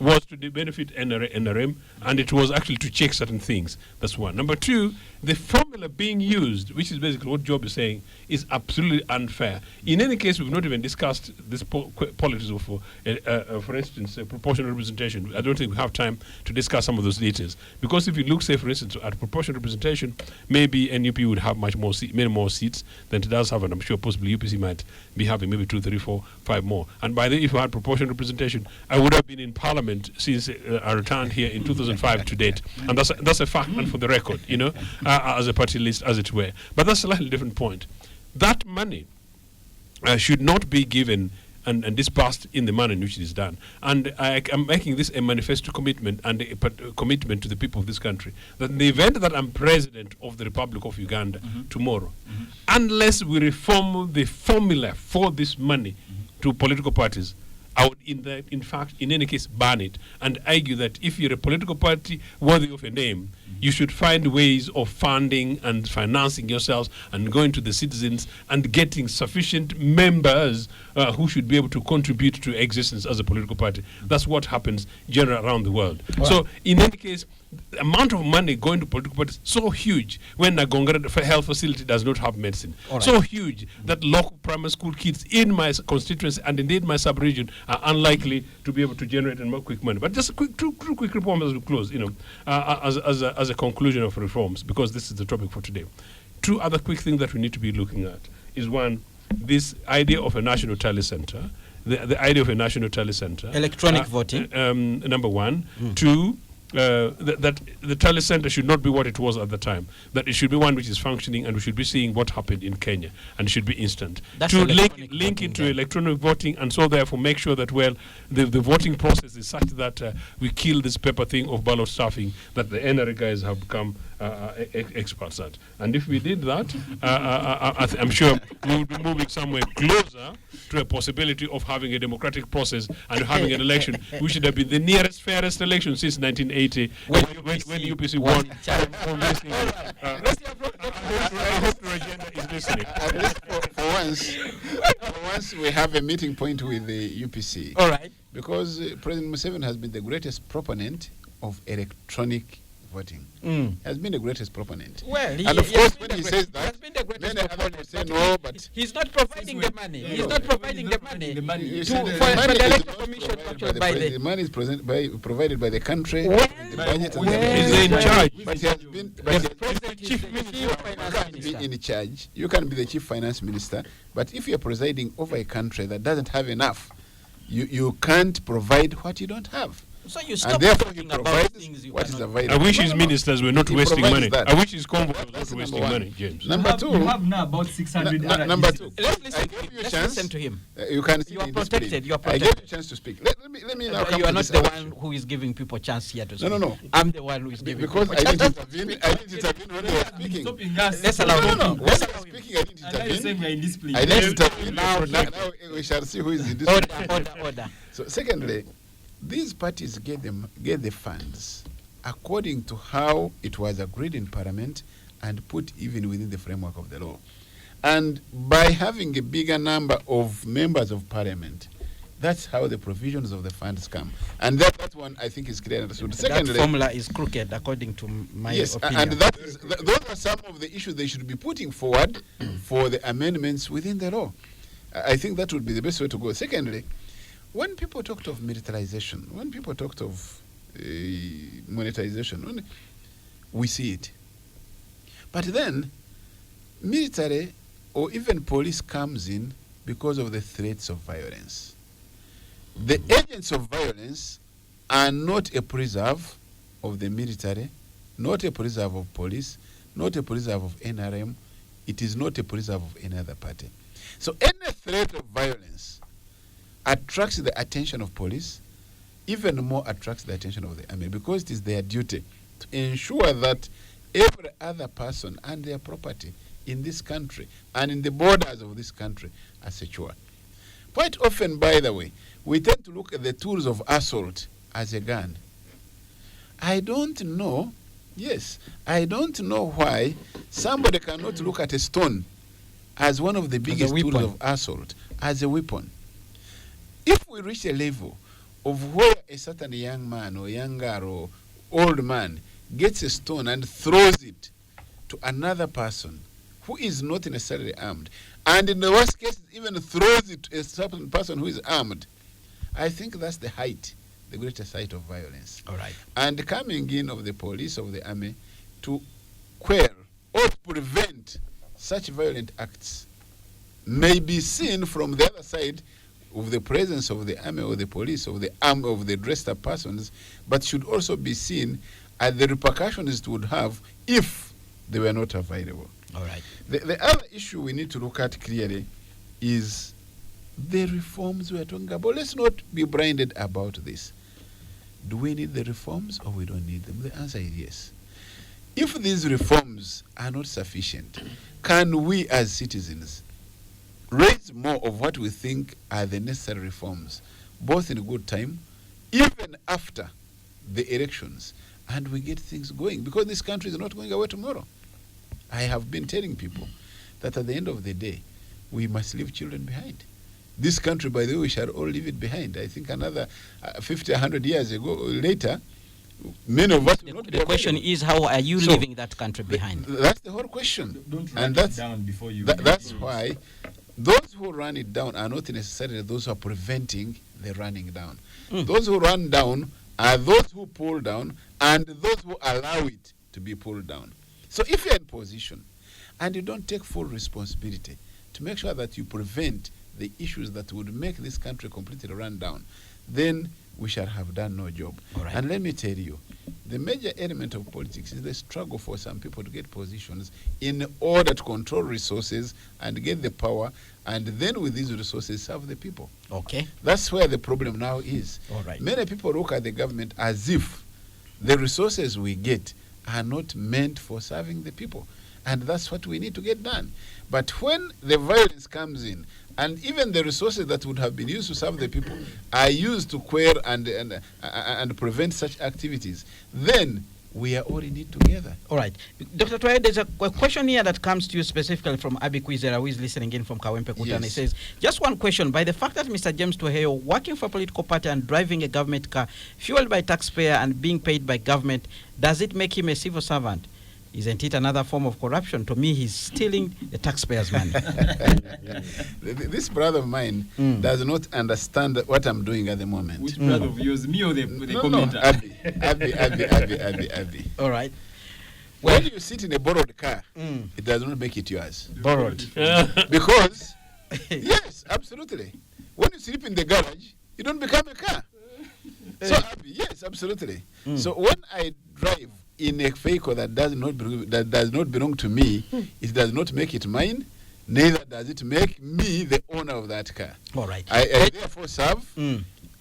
was to benefit NRM, and it was actually to check certain things. That's one. Number two, the formula being used, which is basically what Job is saying, is absolutely unfair. In any case, we've not even discussed this politics of, for instance, proportional representation. I don't think we have time to discuss some of those details. Because if you look, say, for instance, at proportional representation, maybe NUP would have many more seats than it does have, and I'm sure possibly UPC might be having maybe 2, 3, 4, 5 more. And by the way, if I had proportional representation, I would have been in Parliament since I returned here in 2005 to date. And that's a fact, and for the record, as a party list, as it were. But that's a slightly different point. That money should not be given and dispersed in the manner in which it is done. And I'm making this a manifesto commitment and a commitment to the people of this country that in the event that I'm president of the Republic of Uganda tomorrow, unless we reform the formula for this money to political parties, I would, in fact, in any case, ban it and argue that if you're a political party worthy of a name, you should find ways of funding and financing yourselves and going to the citizens and getting sufficient members who should be able to contribute to existence as a political party. That's what happens generally around the world. Wow. So, in any case, the amount of money going to political parties so huge when a Gongara health facility does not have medicine. Right. So huge that local primary school kids in my constituency and indeed my sub-region are unlikely to be able to generate more quick money. But just two quick reforms as we close, as a conclusion of reforms, because this is the topic for today. Two other quick things that we need to be looking at is one, this idea of a national tally center, the idea of a national tally center. Electronic voting. Number one. Two, that the tally center should not be what it was at the time. That it should be one which is functioning, and we should be seeing what happened in Kenya, and it should be instant. That's to link it to electronic voting, and so therefore make sure that the voting process is such that we kill this paper thing of ballot stuffing that the NRA guys have become experts at. And if we did that, I'm sure we would be moving somewhere closer to a possibility of having a democratic process and having an election, which should have been the nearest, fairest election since 1980, when UPC won. I hope the agenda is listening. For once, we have a meeting point with the UPC. All right. Because President Museveni has been the greatest proponent of electronic voting. Has been the greatest proponent. Well, and of course, when he says that, has been the greatest many others say no, but he's not providing the money. He's not providing the money for the electoral commission to buy the money is provided by the country. Well, the budget he's in charge. But he has been in charge. You can be the chief finance minister, but if you're presiding over a country that doesn't have enough, you can't provide what you don't have. So you stop and therefore talking he about things you what is cannot. available. I wish his ministers were not wasting money. That. I wish his convoy was not wasting money, James. Number two. You have now about 600 number two. Let's listen I to him. gave you a Let's chance. listen to him. You can You are protected. You are I protected. gave you a chance to speak. Let me now come You are to not this the election. one who is giving people chance here to speak. No. I'm the one who is giving because people I didn't chance. intervene. I didn't intervene when they were speaking. Stopping us. Let's allow him. No. Let's When allow they him. were speaking, I didn't And now you're saying intervene. we are indisciplined. I didn't intervene. Now we shall see who is in this. Order. So secondly, these parties get the funds according to how it was agreed in Parliament and put even within the framework of the law. And by having a bigger number of members of Parliament, that's how the provisions of the funds come. And that one, I think, is clear and understood. Secondly, that formula is crooked, according to my opinion. And those are some of the issues they should be putting forward for the amendments within the law. I think that would be the best way to go. Secondly, when people talked of militarization, when people talked of monetization, we see it. But then, military or even police comes in because of the threats of violence. The agents of violence are not a preserve of the military, not a preserve of police, not a preserve of NRM. It is not a preserve of any other party. So any threat of violence attracts the attention of police, even more attracts the attention of the army, because it is their duty to ensure that every other person and their property in this country and in the borders of this country are secure. Quite often, by the way, we tend to look at the tools of assault as a gun. I don't know why somebody cannot look at a stone as one of the biggest tools of assault, as a weapon. If we reach a level of where a certain young man or young girl or old man gets a stone and throws it to another person who is not necessarily armed, and in the worst case even throws it to a certain person who is armed, I think that's the height, the greatest height of violence. All right. And coming in of the police, of the army, to quell or prevent such violent acts may be seen from the other side of the presence of the army or the police, of the arm of the dressed up persons, but should also be seen as the repercussions it would have if they were not available. All right. The other issue we need to look at clearly is the reforms we are talking about. Let's not be blinded about this. Do we need the reforms or we don't need them? The answer is yes. If these reforms are not sufficient, can we as citizens raise more of what we think are the necessary reforms, both in good time, even after the elections, and we get things going? Because this country is not going away tomorrow. I have been telling people that at the end of the day, we must leave children behind. This country, by the way, we shall all leave it behind. I think another 50, 100 years ago or later, many of us will not be The question available. is, how are you So, leaving that country behind? That's the whole question. Don't And write that's, it down before you. that's why those who run it down are not necessarily those who are preventing the running down. Those who run down are those who pull down and those who allow it to be pulled down. So if you're in position and you don't take full responsibility to make sure that you prevent the issues that would make this country completely run down, then we shall have done no job. All right. And let me tell you, the major element of politics is the struggle for some people to get positions in order to control resources and get the power, and then with these resources serve the people. Okay. That's where the problem now is. All right. Many people look at the government as if the resources we get are not meant for serving the people. And that's what we need to get done. But when the violence comes in, and even the resources that would have been used to serve the people are used to quell and prevent such activities, then we are all in it together. All right. Dr. Twaye, there's a question here that comes to you specifically from Abi Kwizera, who is listening in from Kawempe Kutana. Yes. He says, just one question. By the fact that Mr. James Tuheyo, working for a political party and driving a government car, fueled by taxpayer and being paid by government, does it make him a civil servant? Isn't it another form of corruption? To me, he's stealing the taxpayers' money. This brother of mine does not understand what I'm doing at the moment. Which brother of yours, me or the No, commenter? Abby. All right. When you sit in a borrowed car, it does not make it yours. Borrowed. Because, yes, absolutely. When you sleep in the garage, you don't become a car. So, Abby, yes, absolutely. So when I drive in a vehicle that does not belong to me, it does not make it mine, neither does it make me the owner of that car. All right. I therefore serve,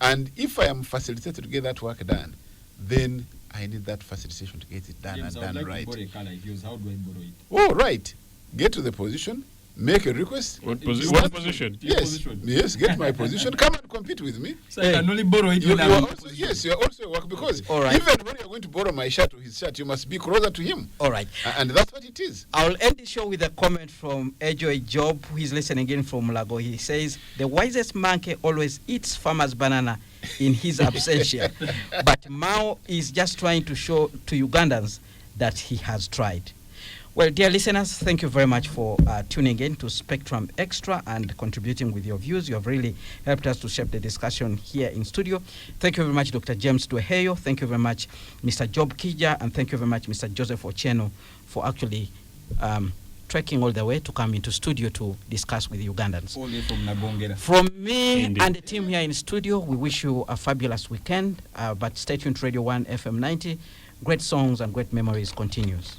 and if I am facilitated to get that work done, then I need that facilitation to get it done James, and I would done like right. to borrow a car like yours. How do I borrow it? Oh, right. Get to the position, make a request. What Start- position? Yes, Position. yes, get my position. Come and compete with me. So I can only borrow it You when are I'm in also, position. yes, you are also a work, because All right. even when you are going to borrow my shirt or his shirt, you must be closer to him. All right. And that's what it is. I'll end the show with a comment from Ejoy Job, who is listening in from Lago. He says, the wisest monkey always eats farmer's banana in his absentia. But Mao is just trying to show to Ugandans that he has tried. Well, dear listeners, thank you very much for tuning in to Spectrum Extra and contributing with your views. You have really helped us to shape the discussion here in studio. Thank you very much, Dr. James Tuheyo. Thank you very much, Mr. Job Kija. And thank you very much, Mr. Joseph Ocheno, for actually trekking all the way to come into studio to discuss with Ugandans. All the way from Nagongera. From me Indeed. and the team here in studio, we wish you a fabulous weekend. But stay tuned to Radio 1 FM 90. Great songs and great memories continues.